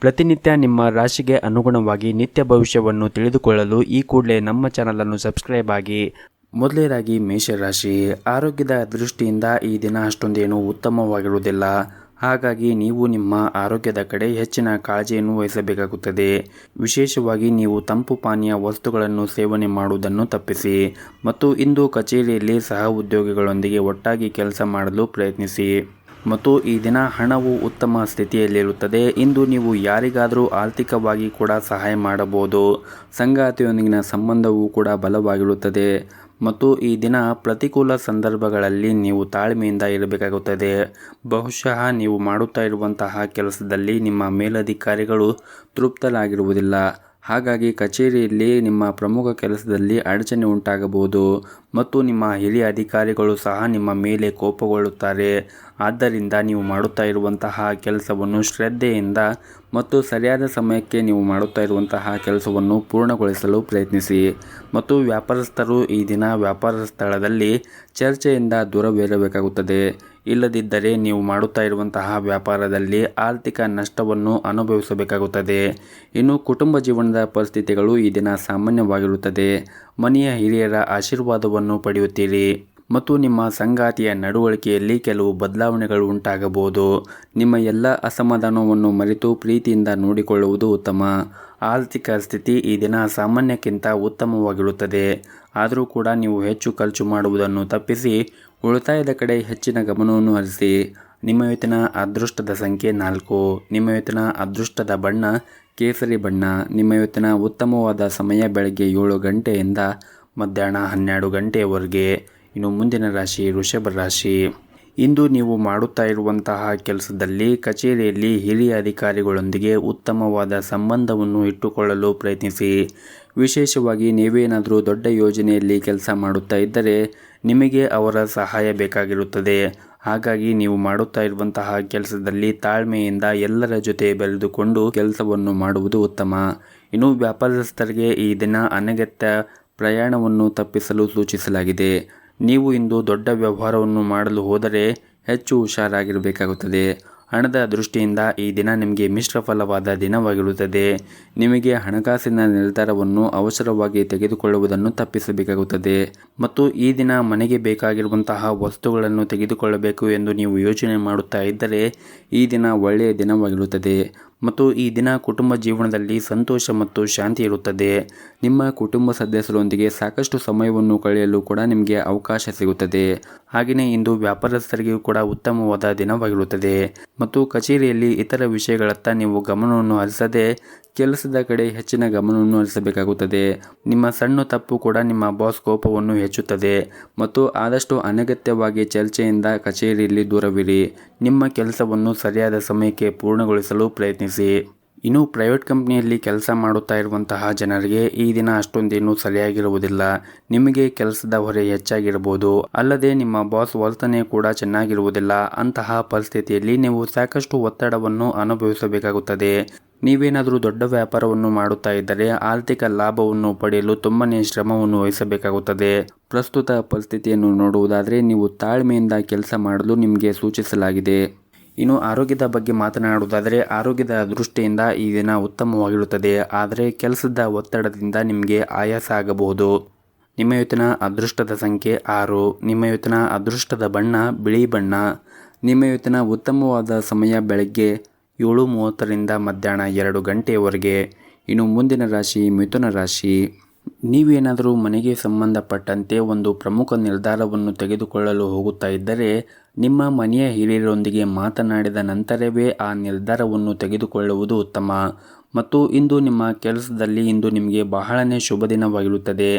ಪ್ರತಿನಿತ್ಯ ನಿಮ್ಮ ರಾಶಿಗೆ ಅನುಗುಣವಾಗಿ ನಿತ್ಯ ಭವಿಷ್ಯವನ್ನು ತಿಳಿದುಕೊಳ್ಳಲು ಈ ಕೂಡಲೇ ನಮ್ಮ ಚಾನಲನ್ನು ಸಬ್ಸ್ಕ್ರೈಬ್ ಆಗಿ. ಮೊದಲನೇದಾಗಿ ಮೇಷರಾಶಿ, ಆರೋಗ್ಯದ ದೃಷ್ಟಿಯಿಂದ ಈ ದಿನ ಅಷ್ಟೊಂದೇನು ಉತ್ತಮವಾಗಿರುವುದಿಲ್ಲ. ಹಾಗಾಗಿ ನೀವು ನಿಮ್ಮ ಆರೋಗ್ಯದ ಕಡೆ ಹೆಚ್ಚಿನ ಕಾಳಜಿಯನ್ನು ವಹಿಸಬೇಕಾಗುತ್ತದೆ. ವಿಶೇಷವಾಗಿ ನೀವು ತಂಪು ಪಾನೀಯ ವಸ್ತುಗಳನ್ನು ಸೇವನೆ ಮಾಡುವುದನ್ನು ತಪ್ಪಿಸಿ ಮತ್ತು ಇಂದು ಕಚೇರಿಯಲ್ಲಿ ಸಹ ಉದ್ಯೋಗಿಗಳೊಂದಿಗೆ ಒಟ್ಟಾಗಿ ಕೆಲಸ ಮಾಡಲು ಪ್ರಯತ್ನಿಸಿ ಮತ್ತು ಈ ದಿನ ಹಣವು ಉತ್ತಮ ಸ್ಥಿತಿಯಲ್ಲಿರುತ್ತದೆ. ಇಂದು ನೀವು ಯಾರಿಗಾದರೂ ಆರ್ಥಿಕವಾಗಿ ಕೂಡ ಸಹಾಯ ಮಾಡಬಹುದು. ಸಂಗಾತಿಯೊಂದಿಗಿನ ಸಂಬಂಧವೂ ಕೂಡ ಬಲವಾಗಿರುತ್ತದೆ ಮತ್ತು ಈ ದಿನ ಪ್ರತಿಕೂಲ ಸಂದರ್ಭಗಳಲ್ಲಿ ನೀವು ತಾಳ್ಮೆಯಿಂದ ಇರಬೇಕಾಗುತ್ತದೆ. ಬಹುಶಃ ನೀವು ಮಾಡುತ್ತಾ ಇರುವಂತಹ ಕೆಲಸದಲ್ಲಿ ನಿಮ್ಮ ಮೇಲಧಿಕಾರಿಗಳು ತೃಪ್ತರಾಗಿರುವುದಿಲ್ಲ. ಹಾಗಾಗಿ ಕಚೇರಿಯಲ್ಲಿ ನಿಮ್ಮ ಪ್ರಮುಖ ಕೆಲಸದಲ್ಲಿ ಅಡಚಣೆ ಉಂಟಾಗಬಹುದು ಮತ್ತು ನಿಮ್ಮ ಹಿರಿಯ ಅಧಿಕಾರಿಗಳು ಸಹ ನಿಮ್ಮ ಮೇಲೆ ಕೋಪಗೊಳ್ಳುತ್ತಾರೆ. ಆದ್ದರಿಂದ ನೀವು ಮಾಡುತ್ತಾ ಇರುವಂತಹ ಕೆಲಸವನ್ನು ಶ್ರದ್ಧೆಯಿಂದ ಮತ್ತು ಸರಿಯಾದ ಸಮಯಕ್ಕೆ ನೀವು ಮಾಡುತ್ತಾ ಇರುವಂತಹ ಕೆಲಸವನ್ನು ಪೂರ್ಣಗೊಳಿಸಲು ಪ್ರಯತ್ನಿಸಿ ಮತ್ತು ವ್ಯಾಪಾರಸ್ಥರು ಈ ದಿನ ವ್ಯಾಪಾರ ಸ್ಥಳದಲ್ಲಿ ಚರ್ಚೆಯಿಂದ ದೂರವಿರಬೇಕಾಗುತ್ತದೆ. ಇಲ್ಲದಿದ್ದರೆ ನೀವು ಮಾಡುತ್ತಾ ಇರುವಂತಹ ವ್ಯಾಪಾರದಲ್ಲಿ ಆರ್ಥಿಕ ನಷ್ಟವನ್ನು ಅನುಭವಿಸಬೇಕಾಗುತ್ತದೆ. ಇನ್ನು ಕುಟುಂಬ ಜೀವನದ ಪರಿಸ್ಥಿತಿಗಳು ಈ ದಿನ ಸಾಮಾನ್ಯವಾಗಿರುತ್ತದೆ. ಮನೆಯ ಹಿರಿಯರ ಆಶೀರ್ವಾದವನ್ನು ಪಡೆಯುತ್ತೀರಿ ಮತ್ತು ನಿಮ್ಮ ಸಂಗಾತಿಯ ನಡವಳಿಕೆಯಲ್ಲಿ ಕೆಲವು ಬದಲಾವಣೆಗಳು ಉಂಟಾಗಬಹುದು. ನಿಮ್ಮ ಎಲ್ಲ ಅಸಮಾಧಾನವನ್ನು ಮರೆತು ಪ್ರೀತಿಯಿಂದ ನೋಡಿಕೊಳ್ಳುವುದು ಉತ್ತಮ. ಆರ್ಥಿಕ ಸ್ಥಿತಿ ಈ ದಿನ ಸಾಮಾನ್ಯಕ್ಕಿಂತ ಉತ್ತಮವಾಗಿರುತ್ತದೆ. ಆದರೂ ಕೂಡ ನೀವು ಹೆಚ್ಚು ಖರ್ಚು ಮಾಡುವುದನ್ನು ತಪ್ಪಿಸಿ ಉಳಿತಾಯದ ಕಡೆ ಹೆಚ್ಚಿನ ಗಮನವನ್ನು ಹರಿಸಿ. ನಿಮ್ಮ ಇವತ್ತಿನ ಅದೃಷ್ಟದ ಸಂಖ್ಯೆ 4. ನಿಮ್ಮ ಇವತ್ತಿನ ಅದೃಷ್ಟದ ಬಣ್ಣ ಕೇಸರಿ ಬಣ್ಣ. ನಿಮ್ಮ ಇವತ್ತಿನ ಉತ್ತಮವಾದ ಸಮಯ ಬೆಳಗ್ಗೆ 7 ಗಂಟೆಯಿಂದ ಮಧ್ಯಾಹ್ನ 12 ಗಂಟೆಯವರೆಗೆ. ಇನ್ನು ಮುಂದಿನ ರಾಶಿ ವೃಷಭ ರಾಶಿ. ಇಂದು ನೀವು ಮಾಡುತ್ತಾ ಇರುವಂತಹ ಕೆಲಸದಲ್ಲಿ ಕಚೇರಿಯಲ್ಲಿ ಹಿರಿಯ ಅಧಿಕಾರಿಗಳೊಂದಿಗೆ ಉತ್ತಮವಾದ ಸಂಬಂಧವನ್ನು ಇಟ್ಟುಕೊಳ್ಳಲು ಪ್ರಯತ್ನಿಸಿ. ವಿಶೇಷವಾಗಿ ನೀವೇನಾದರೂ ದೊಡ್ಡ ಯೋಜನೆಯಲ್ಲಿ ಕೆಲಸ ಮಾಡುತ್ತಾ ಇದ್ದರೆ ನಿಮಗೆ ಅವರ ಸಹಾಯ ಬೇಕಾಗಿರುತ್ತದೆ. ಹಾಗಾಗಿ ನೀವು ಮಾಡುತ್ತಾ ಇರುವಂತಹ ಕೆಲಸದಲ್ಲಿ ತಾಳ್ಮೆಯಿಂದ ಎಲ್ಲರ ಜೊತೆ ಬೆರೆದುಕೊಂಡು ಕೆಲಸವನ್ನು ಮಾಡುವುದು ಉತ್ತಮ. ಇನ್ನು ವ್ಯಾಪಾರಸ್ಥರಿಗೆ ಈ ದಿನ ಅನಗತ್ಯ ಪ್ರಯಾಣವನ್ನು ತಪ್ಪಿಸಲು ಸೂಚಿಸಲಾಗಿದೆ. ನೀವು ಇಂದು ದೊಡ್ಡ ವ್ಯವಹಾರವನ್ನು ಮಾಡಲು ಹೋದರೆ ಹೆಚ್ಚು ಹುಷಾರಾಗಿರಬೇಕಾಗುತ್ತದೆ. ಹಣದ ದೃಷ್ಟಿಯಿಂದ ಈ ದಿನ ನಿಮಗೆ ಮಿಶ್ರ ಫಲವಾದ ದಿನವಾಗಿರುತ್ತದೆ. ನಿಮಗೆ ಹಣಕಾಸಿನ ನಿರ್ಧಾರವನ್ನು ಅವಸರವಾಗಿ ತೆಗೆದುಕೊಳ್ಳುವುದನ್ನು ತಪ್ಪಿಸಬೇಕಾಗುತ್ತದೆ ಮತ್ತು ಈ ದಿನ ಮನೆಗೆ ಬೇಕಾಗಿರುವಂತಹ ವಸ್ತುಗಳನ್ನು ತೆಗೆದುಕೊಳ್ಳಬೇಕು ಎಂದು ನೀವು ಯೋಚನೆ ಮಾಡುತ್ತಾ ಇದ್ದರೆ ಈ ದಿನ ಒಳ್ಳೆಯ ದಿನವಾಗಿರುತ್ತದೆ ಮತ್ತು ಈ ದಿನ ಕುಟುಂಬ ಜೀವನದಲ್ಲಿ ಸಂತೋಷ ಮತ್ತು ಶಾಂತಿ ಇರುತ್ತದೆ. ನಿಮ್ಮ ಕುಟುಂಬ ಸದಸ್ಯರೊಂದಿಗೆ ಸಾಕಷ್ಟು ಸಮಯವನ್ನು ಕಳೆಯಲು ಕೂಡ ನಿಮಗೆ ಅವಕಾಶ ಸಿಗುತ್ತದೆ. ಹಾಗೆಯೇ ಇಂದು ವ್ಯಾಪಾರಸ್ಥರಿಗೂ ಕೂಡ ಉತ್ತಮವಾದ ದಿನವಾಗಿರುತ್ತದೆ ಮತ್ತು ಕಚೇರಿಯಲ್ಲಿ ಇತರ ವಿಷಯಗಳತ್ತ ನೀವು ಗಮನವನ್ನು ಹರಿಸದೆ ಕೆಲಸದ ಕಡೆ ಹೆಚ್ಚಿನ ಗಮನವನ್ನು ಹರಿಸಬೇಕಾಗುತ್ತದೆ. ನಿಮ್ಮ ಸಣ್ಣ ತಪ್ಪು ಕೂಡ ನಿಮ್ಮ ಬಾಸ್ ಕೋಪವನ್ನು ಹೆಚ್ಚುತ್ತದೆ ಮತ್ತು ಆದಷ್ಟು ಅನಗತ್ಯವಾಗಿ ಚರ್ಚೆಯಿಂದ ಕಚೇರಿಯಲ್ಲಿ ದೂರವಿರಿ. ನಿಮ್ಮ ಕೆಲಸವನ್ನು ಸರಿಯಾದ ಸಮಯಕ್ಕೆ ಪೂರ್ಣಗೊಳಿಸಲು ಪ್ರಯತ್ನಿಸಿ. ಇನ್ನು ಪ್ರೈವೇಟ್ ಕಂಪ್ನಿಯಲ್ಲಿ ಕೆಲಸ ಮಾಡುತ್ತಾ ಇರುವಂತಹ ಜನರಿಗೆ ಈ ದಿನ ಅಷ್ಟೊಂದೇನು ಸರಿಯಾಗಿರುವುದಿಲ್ಲ. ನಿಮಗೆ ಕೆಲಸದ ಹೊರೆ ಹೆಚ್ಚಾಗಿರಬಹುದು. ಅಲ್ಲದೆ ನಿಮ್ಮ ಬಾಸ್ ವರ್ತನೆ ಕೂಡ ಚೆನ್ನಾಗಿರುವುದಿಲ್ಲ. ಅಂತಹ ಪರಿಸ್ಥಿತಿಯಲ್ಲಿ ನೀವು ಸಾಕಷ್ಟು ಒತ್ತಡವನ್ನು ಅನುಭವಿಸಬೇಕಾಗುತ್ತದೆ. ನೀವೇನಾದರೂ ದೊಡ್ಡ ವ್ಯಾಪಾರವನ್ನು ಮಾಡುತ್ತಾ ಇದ್ದರೆ ಆರ್ಥಿಕ ಲಾಭವನ್ನು ಪಡೆಯಲು ತುಂಬನೇ ಶ್ರಮವನ್ನು ವಹಿಸಬೇಕಾಗುತ್ತದೆ. ಪ್ರಸ್ತುತ ಪರಿಸ್ಥಿತಿಯನ್ನು ನೋಡುವುದಾದರೆ ನೀವು ತಾಳ್ಮೆಯಿಂದ ಕೆಲಸ ಮಾಡಲು ನಿಮಗೆ ಸೂಚಿಸಲಾಗಿದೆ. ಇನ್ನು ಆರೋಗ್ಯದ ಬಗ್ಗೆ ಮಾತನಾಡುವುದಾದರೆ ಆರೋಗ್ಯದ ದೃಷ್ಟಿಯಿಂದ ಈ ದಿನ ಉತ್ತಮವಾಗಿರುತ್ತದೆ. ಆದರೆ ಕೆಲಸದ ಒತ್ತಡದಿಂದ ನಿಮಗೆ ಆಯಾಸ ಆಗಬಹುದು. ನಿಮ್ಮ ಇವತ್ತಿನ ಅದೃಷ್ಟದ ಸಂಖ್ಯೆ 6. ನಿಮ್ಮ ಇವತ್ತಿನ ಅದೃಷ್ಟದ ಬಣ್ಣ ಬಿಳಿ ಬಣ್ಣ. ನಿಮ್ಮ ಇವತ್ತಿನ ಉತ್ತಮವಾದ ಸಮಯ ಬೆಳಗ್ಗೆ 7:30ರಿಂದ ಮಧ್ಯಾಹ್ನ 2 ಗಂಟೆಯವರೆಗೆ. ಇನ್ನು ಮುಂದಿನ ರಾಶಿ ಮಿಥುನ ರಾಶಿ. ನೀವೇನಾದರೂ ಮನೆಗೆ ಸಂಬಂಧಪಟ್ಟಂತೆ ಒಂದು ಪ್ರಮುಖ ನಿರ್ಧಾರವನ್ನು ತೆಗೆದುಕೊಳ್ಳಲು ಹೋಗುತ್ತಾ ಇದ್ದರೆ ನಿಮ್ಮ ಮನೆಯ ಹಿರಿಯರೊಂದಿಗೆ ಮಾತನಾಡಿದ ನಂತರವೇ ಆ ನಿರ್ಧಾರವನ್ನು ತೆಗೆದುಕೊಳ್ಳುವುದು ಉತ್ತಮ ಮತ್ತು ಇಂದು ನಿಮ್ಮ ಕೆಲಸದಲ್ಲಿ ಇಂದು ನಿಮಗೆ ಬಹಳನೇ ಶುಭ ದಿನವಾಗಿರುತ್ತದೆ.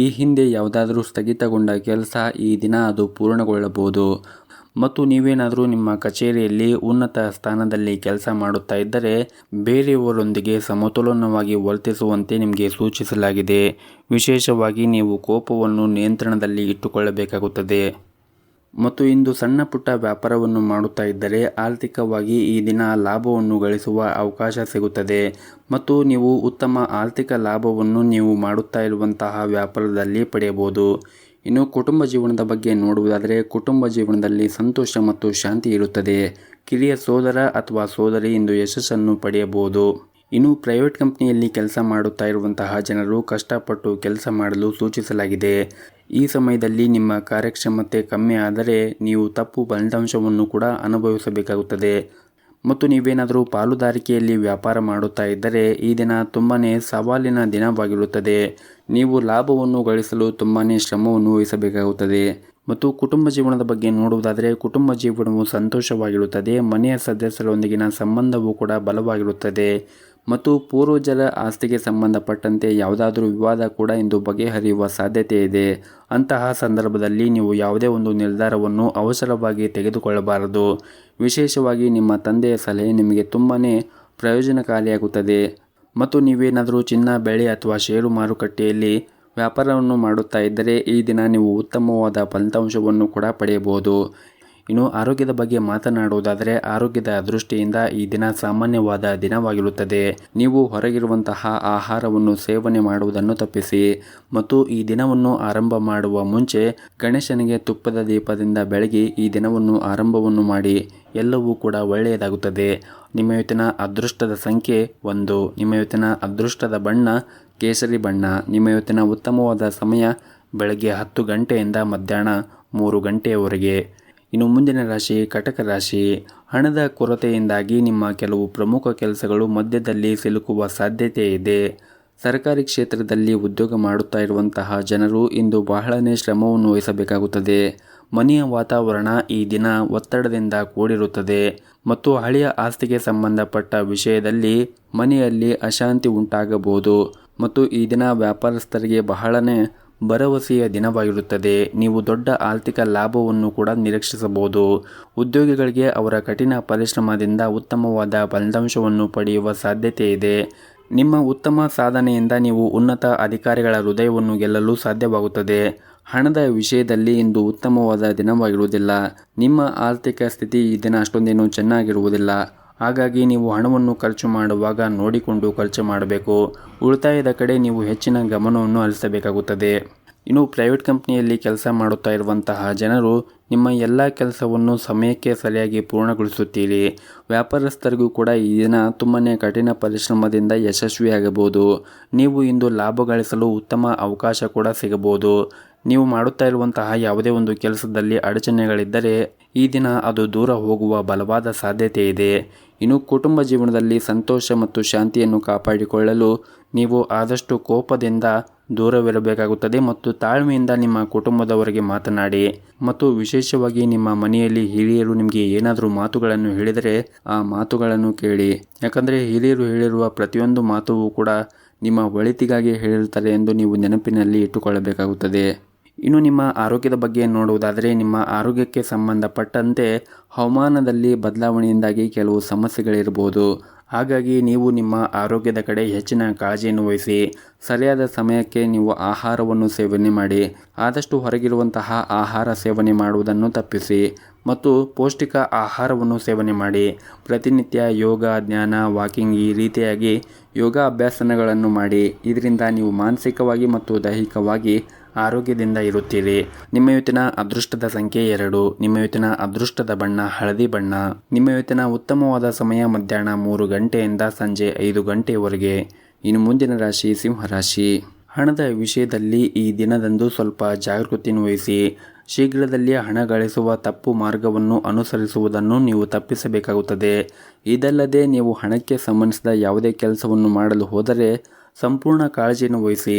ಈ ಹಿಂದೆ ಯಾವುದಾದರೂ ಸ್ಥಗಿತಗೊಂಡ ಕೆಲಸ ಈ ದಿನ ಅದು ಪೂರ್ಣಗೊಳ್ಳಬಹುದು ಮತ್ತು ನೀವೇನಾದರೂ ನಿಮ್ಮ ಕಚೇರಿಯಲ್ಲಿ ಉನ್ನತ ಸ್ಥಾನದಲ್ಲಿ ಕೆಲಸ ಮಾಡುತ್ತಾ ಇದ್ದರೆ ಬೇರೆಯವರೊಂದಿಗೆ ಸಮತೋಲನವಾಗಿ ವರ್ತಿಸುವಂತೆ ನಿಮಗೆ ಸೂಚಿಸಲಾಗಿದೆ. ವಿಶೇಷವಾಗಿ ನೀವು ಕೋಪವನ್ನು ನಿಯಂತ್ರಣದಲ್ಲಿ ಇಟ್ಟುಕೊಳ್ಳಬೇಕಾಗುತ್ತದೆ ಮತ್ತು ಇಂದು ಸಣ್ಣ ಪುಟ್ಟ ವ್ಯಾಪಾರವನ್ನು ಮಾಡುತ್ತಾ ಇದ್ದರೆ ಆರ್ಥಿಕವಾಗಿ ಈ ದಿನ ಲಾಭವನ್ನು ಗಳಿಸುವ ಅವಕಾಶ ಸಿಗುತ್ತದೆ ಮತ್ತು ನೀವು ಉತ್ತಮ ಆರ್ಥಿಕ ಲಾಭವನ್ನು ನೀವು ಮಾಡುತ್ತಾ ಇರುವಂತಹ ವ್ಯಾಪಾರದಲ್ಲಿ ಪಡೆಯಬಹುದು. ಇನ್ನು ಕುಟುಂಬ ಜೀವನದ ಬಗ್ಗೆ ನೋಡುವುದಾದರೆ ಕುಟುಂಬ ಜೀವನದಲ್ಲಿ ಸಂತೋಷ ಮತ್ತು ಶಾಂತಿ ಇರುತ್ತದೆ. ಕಿರಿಯ ಸೋದರ ಅಥವಾ ಸೋದರಿ ಇಂದು ಯಶಸ್ಸನ್ನು ಪಡೆಯಬಹುದು. ಇನ್ನು ಪ್ರೈವೇಟ್ ಕಂಪನಿಯಲ್ಲಿ ಕೆಲಸ ಮಾಡುತ್ತಾ ಇರುವಂತಹ ಜನರು ಕಷ್ಟಪಟ್ಟು ಕೆಲಸ ಮಾಡಲು ಸೂಚಿಸಲಾಗಿದೆ. ಈ ಸಮಯದಲ್ಲಿ ನಿಮ್ಮ ಕಾರ್ಯಕ್ಷಮತೆ ಕಮ್ಮಿ ಆದರೆ ನೀವು ತಪ್ಪು ಫಲಿತಾಂಶವನ್ನು ಕೂಡ ಅನುಭವಿಸಬೇಕಾಗುತ್ತದೆ. ಮತ್ತು ನೀವೇನಾದರೂ ಪಾಲುದಾರಿಕೆಯಲ್ಲಿ ವ್ಯಾಪಾರ ಮಾಡುತ್ತಾ ಇದ್ದರೆ ಈ ದಿನ ತುಂಬಾ ಸವಾಲಿನ ದಿನವಾಗಿರುತ್ತದೆ. ನೀವು ಲಾಭವನ್ನು ಗಳಿಸಲು ತುಂಬಾ ಶ್ರಮವನ್ನು ವಹಿಸಬೇಕಾಗುತ್ತದೆ. ಮತ್ತು ಕುಟುಂಬ ಜೀವನದ ಬಗ್ಗೆ ನೋಡುವುದಾದರೆ ಕುಟುಂಬ ಜೀವನವು ಸಂತೋಷವಾಗಿರುತ್ತದೆ. ಮನೆಯ ಸದಸ್ಯರೊಂದಿಗಿನ ಸಂಬಂಧವೂ ಕೂಡ ಬಲವಾಗಿರುತ್ತದೆ. ಮತ್ತು ಪೂರ್ವಜರ ಆಸ್ತಿಗೆ ಸಂಬಂಧಪಟ್ಟಂತೆ ಯಾವುದಾದ್ರೂ ವಿವಾದ ಕೂಡ ಇಂದು ಬಗೆಹರಿಯುವ ಸಾಧ್ಯತೆ ಇದೆ. ಅಂತಹ ಸಂದರ್ಭದಲ್ಲಿ ನೀವು ಯಾವುದೇ ಒಂದು ನಿರ್ಧಾರವನ್ನು ಅವಸರವಾಗಿ ತೆಗೆದುಕೊಳ್ಳಬಾರದು. ವಿಶೇಷವಾಗಿ ನಿಮ್ಮ ತಂದೆಯ ಸಲಹೆ ನಿಮಗೆ ತುಂಬಾ ಪ್ರಯೋಜನಕಾರಿಯಾಗುತ್ತದೆ. ಮತ್ತು ನೀವೇನಾದರೂ ಚಿನ್ನ, ಬೆಳ್ಳಿ ಅಥವಾ ಷೇರು ಮಾರುಕಟ್ಟೆಯಲ್ಲಿ ವ್ಯಾಪಾರವನ್ನು ಮಾಡುತ್ತಾ ಇದ್ದರೆ ಈ ದಿನ ನೀವು ಉತ್ತಮವಾದ ಫಲಿತಾಂಶವನ್ನು ಕೂಡ ಪಡೆಯಬಹುದು. ಇನ್ನು ಆರೋಗ್ಯದ ಬಗ್ಗೆ ಮಾತನಾಡುವುದಾದರೆ ಆರೋಗ್ಯದ ದೃಷ್ಟಿಯಿಂದ ಈ ದಿನ ಸಾಮಾನ್ಯವಾದ ದಿನವಾಗಿರುತ್ತದೆ. ನೀವು ಹೊರಗಿರುವಂತಹ ಆಹಾರವನ್ನು ಸೇವನೆ ಮಾಡುವುದನ್ನು ತಪ್ಪಿಸಿ. ಮತ್ತು ಈ ದಿನವನ್ನು ಆರಂಭ ಮಾಡುವ ಮುಂಚೆ ಗಣೇಶನಿಗೆ ತುಪ್ಪದ ದೀಪದಿಂದ ಬೆಳಗಿ ಈ ದಿನವನ್ನು ಆರಂಭವನ್ನು ಮಾಡಿ. ಎಲ್ಲವೂ ಕೂಡ ಒಳ್ಳೆಯದಾಗುತ್ತದೆ. ನಿಮ್ಮ ಇವತ್ತಿನ ಅದೃಷ್ಟದ ಸಂಖ್ಯೆ 1. ನಿಮ್ಮ ಇವತ್ತಿನ ಅದೃಷ್ಟದ ಬಣ್ಣ ಕೇಸರಿ ಬಣ್ಣ. ನಿಮ್ಮ ಇವತ್ತಿನ ಉತ್ತಮವಾದ ಸಮಯ ಬೆಳಗ್ಗೆ 10 ಗಂಟೆಯಿಂದ ಮಧ್ಯಾಹ್ನ 3 ಗಂಟೆಯವರೆಗೆ. ಇನ್ನು ಮುಂದಿನ ರಾಶಿ ಕಟಕ ರಾಶಿ. ಹಣದ ಕೊರತೆಯಿಂದಾಗಿ ನಿಮ್ಮ ಕೆಲವು ಪ್ರಮುಖ ಕೆಲಸಗಳು ಮಧ್ಯದಲ್ಲಿ ಸಿಲುಕುವ ಸಾಧ್ಯತೆ ಇದೆ. ಸರ್ಕಾರಿ ಕ್ಷೇತ್ರದಲ್ಲಿ ಉದ್ಯೋಗ ಮಾಡುತ್ತಾ ಇರುವಂತಹ ಜನರು ಇಂದು ಬಹಳನೇ ಶ್ರಮವನ್ನು ವಹಿಸಬೇಕಾಗುತ್ತದೆ. ಮನೆಯ ವಾತಾವರಣ ಈ ದಿನ ಒತ್ತಡದಿಂದ ಕೂಡಿರುತ್ತದೆ. ಮತ್ತು ಹಳೆಯ ಆಸ್ತಿಗೆ ಸಂಬಂಧಪಟ್ಟ ವಿಷಯದಲ್ಲಿ ಮನೆಯಲ್ಲಿ ಅಶಾಂತಿ ಉಂಟಾಗಬಹುದು. ಮತ್ತು ಈ ದಿನ ವ್ಯಾಪಾರಸ್ಥರಿಗೆ ಬಹಳನೇ ಭರವಸೆಯ ದಿನವಾಗಿರುತ್ತದೆ. ನೀವು ದೊಡ್ಡ ಆರ್ಥಿಕ ಲಾಭವನ್ನು ಕೂಡ ನಿರೀಕ್ಷಿಸಬಹುದು. ಉದ್ಯೋಗಿಗಳಿಗೆ ಅವರ ಕಠಿಣ ಪರಿಶ್ರಮದಿಂದ ಉತ್ತಮವಾದ ಫಲಿತಾಂಶವನ್ನು ಪಡೆಯುವ ಸಾಧ್ಯತೆ ಇದೆ. ನಿಮ್ಮ ಉತ್ತಮ ಸಾಧನೆಯಿಂದ ನೀವು ಉನ್ನತ ಅಧಿಕಾರಿಗಳ ಹೃದಯವನ್ನು ಗೆಲ್ಲಲು ಸಾಧ್ಯವಾಗುತ್ತದೆ. ಹಣದ ವಿಷಯದಲ್ಲಿ ಇಂದು ಉತ್ತಮವಾದ ದಿನವಾಗಿರುವುದಿಲ್ಲ. ನಿಮ್ಮ ಆರ್ಥಿಕ ಸ್ಥಿತಿ ಈ ದಿನ ಅಷ್ಟೊಂದೇನು ಚೆನ್ನಾಗಿರುವುದಿಲ್ಲ. ಹಾಗಾಗಿ ನೀವು ಹಣವನ್ನು ಖರ್ಚು ಮಾಡುವಾಗ ನೋಡಿಕೊಂಡು ಖರ್ಚು ಮಾಡಬೇಕು. ಉಳಿತಾಯದ ಕಡೆ ನೀವು ಹೆಚ್ಚಿನ ಗಮನವನ್ನು ಹರಿಸಬೇಕಾಗುತ್ತದೆ. ಇನ್ನು ಪ್ರೈವೇಟ್ ಕಂಪನಿಯಲ್ಲಿ ಕೆಲಸ ಮಾಡುತ್ತಾ ಇರುವಂತಹ ಜನರು ನಿಮ್ಮ ಎಲ್ಲ ಕೆಲಸವನ್ನು ಸಮಯಕ್ಕೆ ಸರಿಯಾಗಿ ಪೂರ್ಣಗೊಳಿಸುತ್ತೀರಿ. ವ್ಯಾಪಾರಸ್ಥರಿಗೂ ಕೂಡ ಈ ದಿನ ತುಂಬಾ ಕಠಿಣ ಪರಿಶ್ರಮದಿಂದ ಯಶಸ್ವಿಯಾಗಬಹುದು. ನೀವು ಇಂದು ಲಾಭ ಗಳಿಸಲು ಉತ್ತಮ ಅವಕಾಶ ಕೂಡ ಸಿಗಬಹುದು. ನೀವು ಮಾಡುತ್ತಾ ಇರುವಂತಹ ಯಾವುದೇ ಒಂದು ಕೆಲಸದಲ್ಲಿ ಅಡಚಣೆಗಳಿದ್ದರೆ ಈ ದಿನ ಅದು ದೂರ ಹೋಗುವ ಬಲವಾದ ಸಾಧ್ಯತೆ ಇದೆ. ಇನ್ನು ಕುಟುಂಬ ಜೀವನದಲ್ಲಿ ಸಂತೋಷ ಮತ್ತು ಶಾಂತಿಯನ್ನು ಕಾಪಾಡಿಕೊಳ್ಳಲು ನೀವು ಆದಷ್ಟು ಕೋಪದಿಂದ ದೂರವಿರಬೇಕಾಗುತ್ತದೆ. ಮತ್ತು ತಾಳ್ಮೆಯಿಂದ ನಿಮ್ಮ ಕುಟುಂಬದವರಿಗೆ ಮಾತನಾಡಿ. ಮತ್ತು ವಿಶೇಷವಾಗಿ ನಿಮ್ಮ ಮನೆಯಲ್ಲಿ ಹಿರಿಯರು ನಿಮಗೆ ಏನಾದರೂ ಮಾತುಗಳನ್ನು ಹೇಳಿದರೆ ಆ ಮಾತುಗಳನ್ನು ಕೇಳಿ. ಯಾಕಂದರೆ ಹಿರಿಯರು ಹೇಳಿರುವ ಪ್ರತಿಯೊಂದು ಮಾತು ಕೂಡ ನಿಮ್ಮ ಒಳಿತಿಗಾಗಿ ಹೇಳಿರ್ತಾರೆ ಎಂದು ನೀವು ನೆನಪಿನಲ್ಲಿ ಇಟ್ಟುಕೊಳ್ಳಬೇಕಾಗುತ್ತದೆ. ಇನ್ನು ನಿಮ್ಮ ಆರೋಗ್ಯದ ಬಗ್ಗೆ ನೋಡುವುದಾದರೆ ನಿಮ್ಮ ಆರೋಗ್ಯಕ್ಕೆ ಸಂಬಂಧಪಟ್ಟಂತೆ ಹವಾಮಾನದಲ್ಲಿ ಬದಲಾವಣೆಯಿಂದಾಗಿ ಕೆಲವು ಸಮಸ್ಯೆಗಳಿರಬಹುದು. ಹಾಗಾಗಿ ನೀವು ನಿಮ್ಮ ಆರೋಗ್ಯದ ಕಡೆ ಹೆಚ್ಚಿನ ಕಾಳಜಿಯನ್ನು ವಹಿಸಿ. ಸರಿಯಾದ ಸಮಯಕ್ಕೆ ನೀವು ಆಹಾರವನ್ನು ಸೇವನೆ ಮಾಡಿ. ಆದಷ್ಟು ಹೊರಗಿರುವಂತಹ ಆಹಾರ ಸೇವನೆ ಮಾಡುವುದನ್ನು ತಪ್ಪಿಸಿ. ಮತ್ತು ಪೌಷ್ಟಿಕ ಆಹಾರವನ್ನು ಸೇವನೆ ಮಾಡಿ. ಪ್ರತಿನಿತ್ಯ ಯೋಗ, ಧ್ಯಾನ, ವಾಕಿಂಗ್ ಈ ರೀತಿಯಾಗಿ ಯೋಗ ಅಭ್ಯಾಸಗಳನ್ನು ಮಾಡಿ. ಇದರಿಂದ ನೀವು ಮಾನಸಿಕವಾಗಿ ಮತ್ತು ದೈಹಿಕವಾಗಿ ಆರೋಗ್ಯದಿಂದ ಇರುತ್ತೀರಿ. ನಿಮ್ಮ ಇವತ್ತಿನ ಅದೃಷ್ಟದ ಸಂಖ್ಯೆ 2. ನಿಮ್ಮ ಇವತ್ತಿನ ಅದೃಷ್ಟದ ಬಣ್ಣ ಹಳದಿ ಬಣ್ಣ. ನಿಮ್ಮ ಇವತ್ತಿನ ಉತ್ತಮವಾದ ಸಮಯ ಮಧ್ಯಾಹ್ನ 3 ಗಂಟೆಯಿಂದ ಸಂಜೆ 5 ಗಂಟೆಯವರೆಗೆ. ಇನ್ನು ಮುಂದಿನ ರಾಶಿ ಸಿಂಹರಾಶಿ. ಹಣದ ವಿಷಯದಲ್ಲಿ ಈ ದಿನದಂದು ಸ್ವಲ್ಪ ಜಾಗೃತಿಯನ್ನು ವಹಿಸಿ. ಶೀಘ್ರದಲ್ಲಿ ಹಣ ಗಳಿಸುವ ತಪ್ಪು ಮಾರ್ಗವನ್ನು ಅನುಸರಿಸುವುದನ್ನು ನೀವು ತಪ್ಪಿಸಬೇಕಾಗುತ್ತದೆ. ಇದಲ್ಲದೆ ನೀವು ಹಣಕ್ಕೆ ಸಂಬಂಧಿಸಿದ ಯಾವುದೇ ಕೆಲಸವನ್ನು ಮಾಡಲು ಹೋದರೆ ಸಂಪೂರ್ಣ ಕಾಳಜಿಯನ್ನು ವಹಿಸಿ.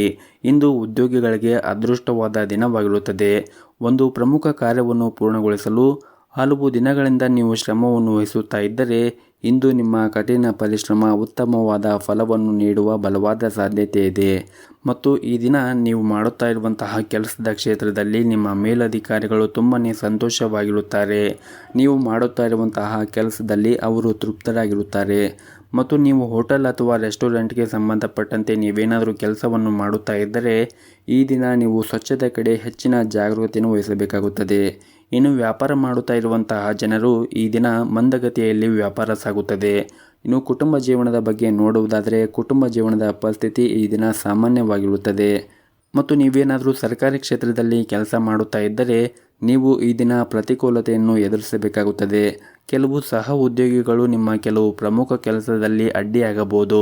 ಇಂದು ಉದ್ಯೋಗಿಗಳಿಗೆ ಅದೃಷ್ಟವಾದ ದಿನವಾಗಿರುತ್ತದೆ. ಒಂದು ಪ್ರಮುಖ ಕಾರ್ಯವನ್ನು ಪೂರ್ಣಗೊಳಿಸಲು ಹಲವು ದಿನಗಳಿಂದ ನೀವು ಶ್ರಮವನ್ನು ವಹಿಸುತ್ತಾ ಇದ್ದರೆ ಇಂದು ನಿಮ್ಮ ಕಠಿಣ ಪರಿಶ್ರಮ ಉತ್ತಮವಾದ ಫಲವನ್ನು ನೀಡುವ ಬಲವಾದ ಸಾಧ್ಯತೆ ಇದೆ. ಮತ್ತು ಈ ದಿನ ನೀವು ಮಾಡುತ್ತಾ ಇರುವಂತಹ ಕೆಲಸದ ಕ್ಷೇತ್ರದಲ್ಲಿ ನಿಮ್ಮ ಮೇಲಧಿಕಾರಿಗಳು ತುಂಬಾ ಸಂತೋಷವಾಗಿರುತ್ತಾರೆ. ನೀವು ಮಾಡುತ್ತಾ ಇರುವಂತಹ ಕೆಲಸದಲ್ಲಿ ಅವರು ತೃಪ್ತರಾಗಿರುತ್ತಾರೆ. ಮತ್ತು ನೀವು ಹೋಟೆಲ್ ಅಥವಾ ರೆಸ್ಟೋರೆಂಟ್ಗೆ ಸಂಬಂಧಪಟ್ಟಂತೆ ನೀವೇನಾದರೂ ಕೆಲಸವನ್ನು ಮಾಡುತ್ತಾ ಇದ್ದರೆ ಈ ದಿನ ನೀವು ಸ್ವಚ್ಛತೆ ಕಡೆ ಹೆಚ್ಚಿನ ಜಾಗೃತಿಯನ್ನು ವಹಿಸಬೇಕಾಗುತ್ತದೆ. ಇನ್ನು ವ್ಯಾಪಾರ ಮಾಡುತ್ತಾ ಇರುವಂತಹ ಜನರು ಈ ದಿನ ಮಂದಗತಿಯಲ್ಲಿ ವ್ಯಾಪಾರ ಸಾಗುತ್ತದೆ. ಇನ್ನು ಕುಟುಂಬ ಜೀವನದ ಬಗ್ಗೆ ನೋಡುವುದಾದರೆ ಕುಟುಂಬ ಜೀವನದ ಪರಿಸ್ಥಿತಿ ಈ ದಿನ ಸಾಮಾನ್ಯವಾಗಿರುತ್ತದೆ. ಮತ್ತು ನೀವೇನಾದರೂ ಸರ್ಕಾರಿ ಕ್ಷೇತ್ರದಲ್ಲಿ ಕೆಲಸ ಮಾಡುತ್ತಾ ಇದ್ದರೆ ನೀವು ಈ ದಿನ ಪ್ರತಿಕೂಲತೆಯನ್ನು ಎದುರಿಸಬೇಕಾಗುತ್ತದೆ. ಕೆಲವು ಸಹ ಉದ್ಯೋಗಿಗಳು ನಿಮ್ಮ ಕೆಲವು ಪ್ರಮುಖ ಕೆಲಸದಲ್ಲಿ ಅಡ್ಡಿಯಾಗಬಹುದು.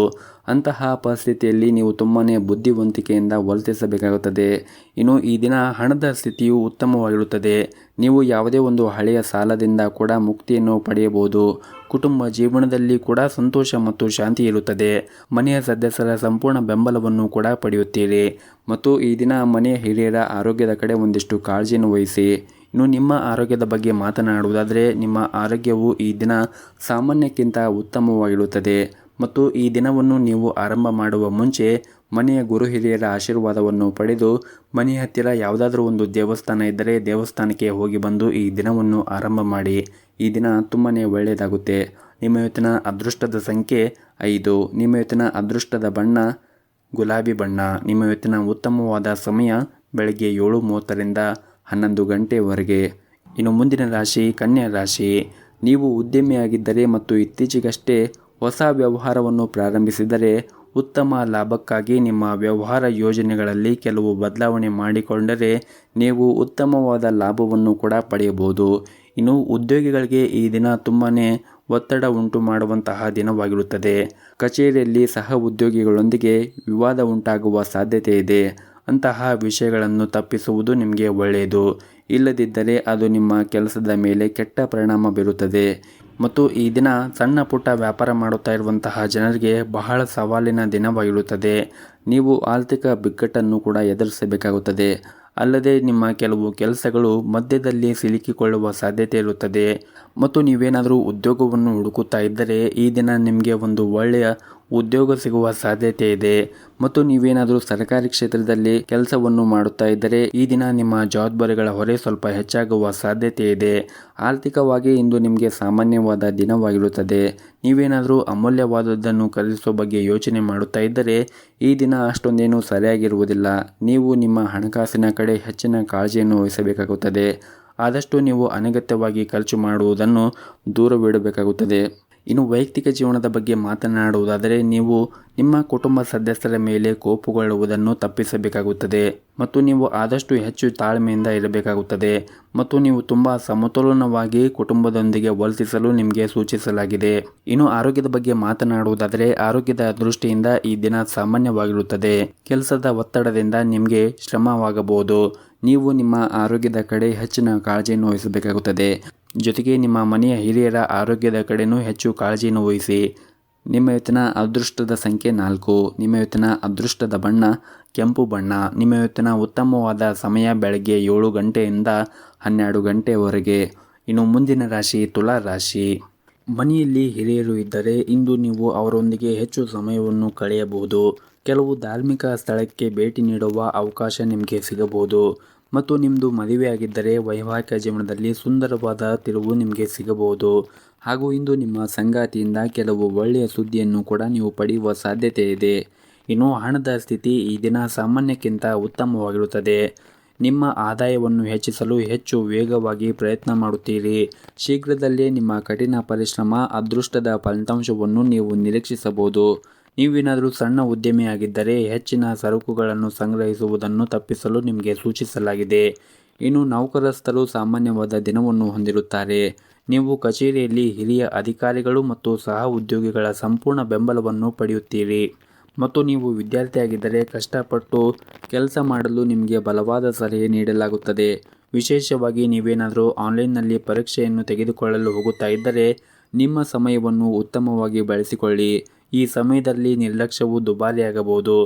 ಅಂತಹ ಪರಿಸ್ಥಿತಿಯಲ್ಲಿ ನೀವು ತುಂಬಾ ಬುದ್ಧಿವಂತಿಕೆಯಿಂದ ವರ್ತಿಸಬೇಕಾಗುತ್ತದೆ. ಇನ್ನು ಈ ದಿನ ಹಣದ ಸ್ಥಿತಿಯು ಉತ್ತಮವಾಗಿರುತ್ತದೆ. ನೀವು ಯಾವುದೇ ಒಂದು ಹಳೆಯ ಸಾಲದಿಂದ ಕೂಡ ಮುಕ್ತಿಯನ್ನು ಪಡೆಯಬಹುದು. ಕುಟುಂಬ ಜೀವನದಲ್ಲಿ ಕೂಡ ಸಂತೋಷ ಮತ್ತು ಶಾಂತಿ ಇರುತ್ತದೆ. ಮನೆಯ ಸದಸ್ಯರ ಸಂಪೂರ್ಣ ಬೆಂಬಲವನ್ನು ಕೂಡ ಪಡೆಯುತ್ತೀರಿ ಮತ್ತು ಈ ದಿನ ಮನೆಯ ಹಿರಿಯರ ಆರೋಗ್ಯದ ಕಡೆ ಒಂದಿಷ್ಟು ಕಾಳಜಿಯನ್ನು ವಹಿಸಿ. ಇನ್ನು ನಿಮ್ಮ ಆರೋಗ್ಯದ ಬಗ್ಗೆ ಮಾತನಾಡುವುದಾದರೆ, ನಿಮ್ಮ ಆರೋಗ್ಯವು ಈ ದಿನ ಸಾಮಾನ್ಯಕ್ಕಿಂತ ಉತ್ತಮವಾಗಿರುತ್ತದೆ ಮತ್ತು ಈ ದಿನವನ್ನು ನೀವು ಆರಂಭ ಮಾಡುವ ಮುಂಚೆ ಮನೆಯ ಗುರು ಹಿರಿಯರ ಆಶೀರ್ವಾದವನ್ನು ಪಡೆದು ಮನೆಯ ಹತ್ತಿರ ಯಾವುದಾದ್ರೂ ಒಂದು ದೇವಸ್ಥಾನ ಇದ್ದರೆ ದೇವಸ್ಥಾನಕ್ಕೆ ಹೋಗಿ ಬಂದು ಈ ದಿನವನ್ನು ಆರಂಭ ಮಾಡಿ. ಈ ದಿನ ತುಂಬಾ ಒಳ್ಳೆಯದಾಗುತ್ತೆ. ನಿಮ್ಮ ಇವತ್ತಿನ ಅದೃಷ್ಟದ ಸಂಖ್ಯೆ 5. ನಿಮ್ಮ ಇವತ್ತಿನ ಅದೃಷ್ಟದ ಬಣ್ಣ ಗುಲಾಬಿ ಬಣ್ಣ. ನಿಮ್ಮ ಇವತ್ತಿನ ಉತ್ತಮವಾದ ಸಮಯ ಬೆಳಗ್ಗೆ 7:30ರಿಂದ 11 ಗಂಟೆವರೆಗೆ. ಇನ್ನು ಮುಂದಿನ ರಾಶಿ ಕನ್ಯಾ ರಾಶಿ. ನೀವು ಉದ್ಯಮಿಯಾಗಿದ್ದರೆ ಮತ್ತು ಇತ್ತೀಚೆಗಷ್ಟೇ ಹೊಸ ವ್ಯವಹಾರವನ್ನು ಪ್ರಾರಂಭಿಸಿದರೆ ಉತ್ತಮ ಲಾಭಕ್ಕಾಗಿ ನಿಮ್ಮ ವ್ಯವಹಾರ ಯೋಜನೆಗಳಲ್ಲಿ ಕೆಲವು ಬದಲಾವಣೆ ಮಾಡಿಕೊಂಡರೆ ನೀವು ಉತ್ತಮವಾದ ಲಾಭವನ್ನು ಕೂಡ ಪಡೆಯಬಹುದು. ಇನ್ನು ಉದ್ಯೋಗಿಗಳಿಗೆ ಈ ದಿನ ತುಂಬಾ ಒತ್ತಡ ಉಂಟು ಮಾಡುವಂತಹ ದಿನವಾಗಿರುತ್ತದೆ. ಕಚೇರಿಯಲ್ಲಿ ಸಹ ಉದ್ಯೋಗಿಗಳೊಂದಿಗೆ ವಿವಾದ ಉಂಟಾಗುವ ಸಾಧ್ಯತೆ ಇದೆ. ಅಂತಹ ವಿಷಯಗಳನ್ನು ತಪ್ಪಿಸುವುದು ನಿಮಗೆ ಒಳ್ಳೆಯದು. ಇಲ್ಲದಿದ್ದರೆ ಅದು ನಿಮ್ಮ ಕೆಲಸದ ಮೇಲೆ ಕೆಟ್ಟ ಪರಿಣಾಮ ಬೀರುತ್ತದೆ. ಮತ್ತು ಈ ದಿನ ಸಣ್ಣ ಪುಟ್ಟ ವ್ಯಾಪಾರ ಮಾಡುತ್ತಾ ಇರುವಂತಹ ಜನರಿಗೆ ಬಹಳ ಸವಾಲಿನ ದಿನವಾಗಿರುತ್ತದೆ. ನೀವು ಆರ್ಥಿಕ ಬಿಕ್ಕಟ್ಟನ್ನು ಕೂಡ ಎದುರಿಸಬೇಕಾಗುತ್ತದೆ. ಅಲ್ಲದೆ ನಿಮ್ಮ ಕೆಲವು ಕೆಲಸಗಳು ಮಧ್ಯದಲ್ಲಿ ಸಿಲುಕಿಕೊಳ್ಳುವ ಸಾಧ್ಯತೆ ಇರುತ್ತದೆ. ಮತ್ತು ನೀವೇನಾದರೂ ಉದ್ಯೋಗವನ್ನು ಹುಡುಕುತ್ತಾ ಇದ್ದರೆ ಈ ದಿನ ನಿಮಗೆ ಒಂದು ಒಳ್ಳೆಯ ಉದ್ಯೋಗ ಸಿಗುವ ಸಾಧ್ಯತೆ ಇದೆ. ಮತ್ತು ನೀವೇನಾದರೂ ಸರ್ಕಾರಿ ಕ್ಷೇತ್ರದಲ್ಲಿ ಕೆಲಸವನ್ನು ಮಾಡುತ್ತಾ ಇದ್ದರೆ ಈ ದಿನ ನಿಮ್ಮ ಜವಾಬ್ದಾರಿಗಳ ಹೊರೆ ಸ್ವಲ್ಪ ಹೆಚ್ಚಾಗುವ ಸಾಧ್ಯತೆ ಇದೆ. ಆರ್ಥಿಕವಾಗಿ ಇಂದು ನಿಮಗೆ ಸಾಮಾನ್ಯವಾದ ದಿನವಾಗಿರುತ್ತದೆ. ನೀವೇನಾದರೂ ಅಮೂಲ್ಯವಾದದ್ದನ್ನು ಖರೀದಿಸುವ ಬಗ್ಗೆ ಯೋಚನೆ ಮಾಡುತ್ತಾ ಇದ್ದರೆ ಈ ದಿನ ಅಷ್ಟೊಂದೇನು ಸರಿಯಾಗಿರುವುದಿಲ್ಲ. ನೀವು ನಿಮ್ಮ ಹಣಕಾಸಿನ ಕಡೆ ಹೆಚ್ಚಿನ ಕಾಳಜಿಯನ್ನು ವಹಿಸಬೇಕಾಗುತ್ತದೆ. ಆದಷ್ಟು ನೀವು ಅನಗತ್ಯವಾಗಿ ಖರ್ಚು ಮಾಡುವುದನ್ನು ದೂರವಿಡಬೇಕಾಗುತ್ತದೆ. ಇನ್ನು ವೈಯಕ್ತಿಕ ಜೀವನದ ಬಗ್ಗೆ ಮಾತನಾಡುವುದಾದರೆ, ನೀವು ನಿಮ್ಮ ಕುಟುಂಬ ಸದಸ್ಯರ ಮೇಲೆ ಕೋಪಗೊಳ್ಳುವುದನ್ನು ತಪ್ಪಿಸಬೇಕಾಗುತ್ತದೆ ಮತ್ತು ನೀವು ಆದಷ್ಟು ಹೆಚ್ಚು ತಾಳ್ಮೆಯಿಂದ ಇರಬೇಕಾಗುತ್ತದೆ ಮತ್ತು ನೀವು ತುಂಬ ಸಮತೋಲನವಾಗಿ ಕುಟುಂಬದೊಂದಿಗೆ ವರ್ತಿಸಲು ನಿಮಗೆ ಸೂಚಿಸಲಾಗಿದೆ. ಇನ್ನು ಆರೋಗ್ಯದ ಬಗ್ಗೆ ಮಾತನಾಡುವುದಾದರೆ, ಆರೋಗ್ಯದ ದೃಷ್ಟಿಯಿಂದ ಈ ದಿನ ಸಾಮಾನ್ಯವಾಗಿರುತ್ತದೆ. ಕೆಲಸದ ಒತ್ತಡದಿಂದ ನಿಮಗೆ ಶ್ರಮವಾಗಬಹುದು. ನೀವು ನಿಮ್ಮ ಆರೋಗ್ಯದ ಕಡೆ ಹೆಚ್ಚಿನ ಕಾಳಜಿಯನ್ನು ವಹಿಸಬೇಕಾಗುತ್ತದೆ. ಜೊತೆಗೆ ನಿಮ್ಮ ಮನೆಯ ಹಿರಿಯರ ಆರೋಗ್ಯದ ಕಡೆನೂ ಹೆಚ್ಚು ಕಾಳಜಿಯನ್ನು ವಹಿಸಿ. ನಿಮ್ಮ ಇವತ್ತಿನ ಅದೃಷ್ಟದ ಸಂಖ್ಯೆ 4. ನಿಮ್ಮ ಇವತ್ತಿನ ಅದೃಷ್ಟದ ಬಣ್ಣ ಕೆಂಪು ಬಣ್ಣ. ನಿಮ್ಮ ಇವತ್ತಿನ ಉತ್ತಮವಾದ ಸಮಯ ಬೆಳಗ್ಗೆ 7 ಗಂಟೆಯಿಂದ 12 ಗಂಟೆವರೆಗೆ. ಇನ್ನು ಮುಂದಿನ ರಾಶಿ ತುಲಾ ರಾಶಿ. ಮನೆಯಲ್ಲಿ ಹಿರಿಯರು ಇದ್ದರೆ ಇಂದು ನೀವು ಅವರೊಂದಿಗೆ ಹೆಚ್ಚು ಸಮಯವನ್ನು ಕಳೆಯಬಹುದು. ಕೆಲವು ಧಾರ್ಮಿಕ ಸ್ಥಳಕ್ಕೆ ಭೇಟಿ ನೀಡುವ ಅವಕಾಶ ನಿಮಗೆ ಸಿಗಬಹುದು. ಮತ್ತು ನಿಮ್ಮದು ಮದುವೆಯಾಗಿದ್ದರೆ ವೈವಾಹಿಕ ಜೀವನದಲ್ಲಿ ಸುಂದರವಾದ ತಿರುವು ನಿಮಗೆ ಸಿಗಬಹುದು. ಹಾಗೂ ಇಂದು ನಿಮ್ಮ ಸಂಗಾತಿಯಿಂದ ಕೆಲವು ಒಳ್ಳೆಯ ಸುದ್ದಿಯನ್ನು ಕೂಡ ನೀವು ಪಡೆಯುವ ಸಾಧ್ಯತೆ ಇದೆ. ಇನ್ನು ಹಣದ ಸ್ಥಿತಿ ಈ ದಿನ ಸಾಮಾನ್ಯಕ್ಕಿಂತ ಉತ್ತಮವಾಗಿರುತ್ತದೆ. ನಿಮ್ಮ ಆದಾಯವನ್ನು ಹೆಚ್ಚಿಸಲು ಹೆಚ್ಚು ವೇಗವಾಗಿ ಪ್ರಯತ್ನ ಮಾಡುತ್ತೀರಿ. ಶೀಘ್ರದಲ್ಲೇ ನಿಮ್ಮ ಕಠಿಣ ಪರಿಶ್ರಮ ಅದೃಷ್ಟದ ಫಲಿತಾಂಶವನ್ನು ನೀವು ನಿರೀಕ್ಷಿಸಬಹುದು. ನೀವೇನಾದರೂ ಸಣ್ಣ ಉದ್ಯಮಿಯಾಗಿದ್ದರೆ ಹೆಚ್ಚಿನ ಸರಕುಗಳನ್ನು ಸಂಗ್ರಹಿಸುವುದನ್ನು ತಪ್ಪಿಸಲು ನಿಮಗೆ ಸೂಚಿಸಲಾಗಿದೆ. ಇನ್ನು ನೌಕರಸ್ಥರು ಸಾಮಾನ್ಯವಾದ ದಿನವನ್ನು ಹೊಂದಿರುತ್ತಾರೆ. ನೀವು ಕಚೇರಿಯಲ್ಲಿ ಹಿರಿಯ ಅಧಿಕಾರಿಗಳು ಮತ್ತು ಸಹ ಉದ್ಯೋಗಿಗಳ ಸಂಪೂರ್ಣ ಬೆಂಬಲವನ್ನು ಪಡೆಯುತ್ತೀರಿ. ಮತ್ತು ನೀವು ವಿದ್ಯಾರ್ಥಿಯಾಗಿದ್ದರೆ ಕಷ್ಟಪಟ್ಟು ಕೆಲಸ ಮಾಡಲು ನಿಮಗೆ ಬಲವಾದ ಸಲಹೆ ನೀಡಲಾಗುತ್ತದೆ. ವಿಶೇಷವಾಗಿ ನೀವೇನಾದರೂ ಆನ್ಲೈನ್ನಲ್ಲಿ ಪರೀಕ್ಷೆಯನ್ನು ತೆಗೆದುಕೊಳ್ಳಲು ಹೋಗುತ್ತಾ ಇದ್ದರೆ ನಿಮ್ಮ ಸಮಯವನ್ನು ಉತ್ತಮವಾಗಿ ಬಳಸಿಕೊಳ್ಳಿ. ಈ ಸಮಯದಲ್ಲಿ ನಿರ್ಲಕ್ಷ್ಯವು ದುಬಾರಿಯಾಗಬಹುದು.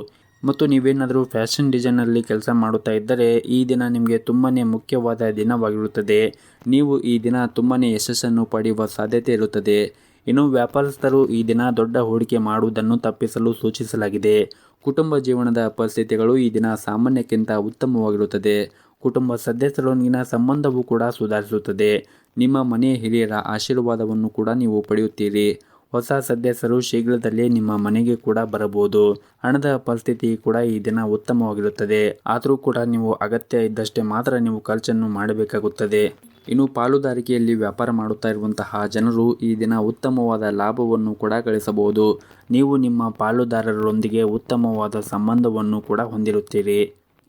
ಮತ್ತು ನೀವೇನಾದರೂ ಫ್ಯಾಷನ್ ಡಿಸೈನಲ್ಲಿ ಕೆಲಸ ಮಾಡುತ್ತಾ ಇದ್ದರೆ ಈ ದಿನ ನಿಮಗೆ ತುಂಬಾ ಮುಖ್ಯವಾದ ದಿನವಾಗಿರುತ್ತದೆ. ನೀವು ಈ ದಿನ ತುಂಬಾ ಯಶಸ್ಸನ್ನು ಪಡೆಯುವ ಸಾಧ್ಯತೆ ಇರುತ್ತದೆ. ಇನ್ನು ವ್ಯಾಪಾರಸ್ಥರು ಈ ದಿನ ದೊಡ್ಡ ಹೂಡಿಕೆ ಮಾಡುವುದನ್ನು ತಪ್ಪಿಸಲು ಸೂಚಿಸಲಾಗಿದೆ. ಕುಟುಂಬ ಜೀವನದ ಪರಿಸ್ಥಿತಿಗಳು ಈ ದಿನ ಸಾಮಾನ್ಯಕ್ಕಿಂತ ಉತ್ತಮವಾಗಿರುತ್ತದೆ. ಕುಟುಂಬ ಸದಸ್ಯರೊಂದಿಗಿನ ಸಂಬಂಧವೂ ಕೂಡ ಸುಧಾರಿಸುತ್ತದೆ. ನಿಮ್ಮ ಮನೆಯ ಹಿರಿಯರ ಆಶೀರ್ವಾದವನ್ನು ಕೂಡ ನೀವು ಪಡೆಯುತ್ತೀರಿ. ಹೊಸ ಸದಸ್ಯರು ಶೀಘ್ರದಲ್ಲೇ ನಿಮ್ಮ ಮನೆಗೆ ಕೂಡ ಬರಬಹುದು. ಹಣದ ಪರಿಸ್ಥಿತಿ ಕೂಡ ಈ ದಿನ ಉತ್ತಮವಾಗಿರುತ್ತದೆ. ಆದರೂ ಕೂಡ ನೀವು ಅಗತ್ಯ ಇದ್ದಷ್ಟೇ ಮಾತ್ರ ನೀವು ಖರ್ಚನ್ನು ಮಾಡಬೇಕಾಗುತ್ತದೆ. ಇನ್ನು ಪಾಲುದಾರಿಕೆಯಲ್ಲಿ ವ್ಯಾಪಾರ ಮಾಡುತ್ತಾ ಇರುವಂತಹ ಜನರು ಈ ದಿನ ಉತ್ತಮವಾದ ಲಾಭವನ್ನು ಕೂಡ ಗಳಿಸಬಹುದು. ನೀವು ನಿಮ್ಮ ಪಾಲುದಾರರೊಂದಿಗೆ ಉತ್ತಮವಾದ ಸಂಬಂಧವನ್ನು ಕೂಡ ಹೊಂದಿರುತ್ತೀರಿ.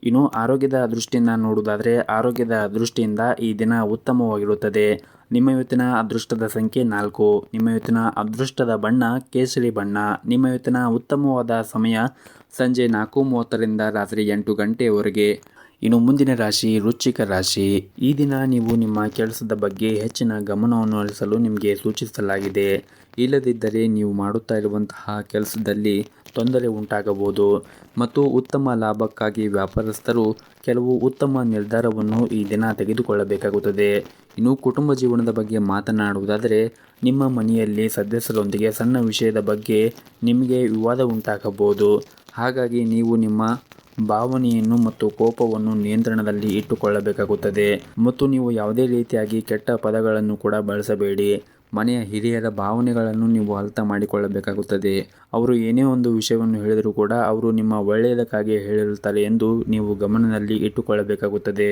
ಇನ್ನು ಆರೋಗ್ಯದ ದೃಷ್ಟಿಯಿಂದ ನೋಡುವುದಾದರೆ, ಆರೋಗ್ಯದ ದೃಷ್ಟಿಯಿಂದ ಈ ದಿನ ಉತ್ತಮವಾಗಿರುತ್ತದೆ. ನಿಮ್ಮ ಇವತ್ತಿನ ಅದೃಷ್ಟದ ಸಂಖ್ಯೆ 4. ನಿಮ್ಮ ಇವತ್ತಿನ ಅದೃಷ್ಟದ ಬಣ್ಣ ಕೇಸರಿ ಬಣ್ಣ. ನಿಮ್ಮ ಇವತ್ತಿನ ಉತ್ತಮವಾದ ಸಮಯ ಸಂಜೆ 4:30ರಿಂದ ರಾತ್ರಿ 8 ಗಂಟೆಯವರೆಗೆ. ಇನ್ನು ಮುಂದಿನ ರಾಶಿ ವೃಶ್ಚಿಕ ರಾಶಿ. ಈ ದಿನ ನೀವು ನಿಮ್ಮ ಕೆಲಸದ ಬಗ್ಗೆ ಹೆಚ್ಚಿನ ಗಮನವನ್ನು ಹರಿಸಲು ನಿಮಗೆ ಸೂಚಿಸಲಾಗಿದೆ. ಇಲ್ಲದಿದ್ದರೆ ನೀವು ಮಾಡುತ್ತಾ ಇರುವಂತಹ ಕೆಲಸದಲ್ಲಿ ತೊಂದರೆ ಉಂಟಾಗಬಹುದು ಮತ್ತು ಉತ್ತಮ ಲಾಭಕ್ಕಾಗಿ ವ್ಯಾಪಾರಸ್ಥರು ಕೆಲವು ಉತ್ತಮ ನಿರ್ಧಾರವನ್ನು ಈ ದಿನ ತೆಗೆದುಕೊಳ್ಳಬೇಕಾಗುತ್ತದೆ. ಇನ್ನು ಕುಟುಂಬ ಜೀವನದ ಬಗ್ಗೆ ಮಾತನಾಡುವುದಾದರೆ ನಿಮ್ಮ ಮನೆಯಲ್ಲಿ ಸದಸ್ಯರೊಂದಿಗೆ ಸಣ್ಣ ವಿಷಯದ ಬಗ್ಗೆ ನಿಮಗೆ ವಿವಾದ ಉಂಟಾಗಬಹುದು. ಹಾಗಾಗಿ ನೀವು ನಿಮ್ಮ ಭಾವನೆಯನ್ನು ಮತ್ತು ಕೋಪವನ್ನು ನಿಯಂತ್ರಣದಲ್ಲಿ ಇಟ್ಟುಕೊಳ್ಳಬೇಕಾಗುತ್ತದೆ ಮತ್ತು ನೀವು ಯಾವುದೇ ರೀತಿಯಾಗಿ ಕೆಟ್ಟ ಪದಗಳನ್ನು ಕೂಡ ಬಳಸಬೇಡಿ. ಮನೆಯ ಹಿರಿಯರ ಭಾವನೆಗಳನ್ನು ನೀವು ಅರ್ಥ ಮಾಡಿಕೊಳ್ಳಬೇಕಾಗುತ್ತದೆ. ಅವರು ಏನೇ ಒಂದು ವಿಷಯವನ್ನು ಹೇಳಿದರೂ ಕೂಡ ಅವರು ನಿಮ್ಮ ಒಳ್ಳೆಯದಕ್ಕಾಗಿ ಹೇಳಿರುತ್ತಾರೆ ಎಂದು ನೀವು ಗಮನದಲ್ಲಿ ಇಟ್ಟುಕೊಳ್ಳಬೇಕಾಗುತ್ತದೆ.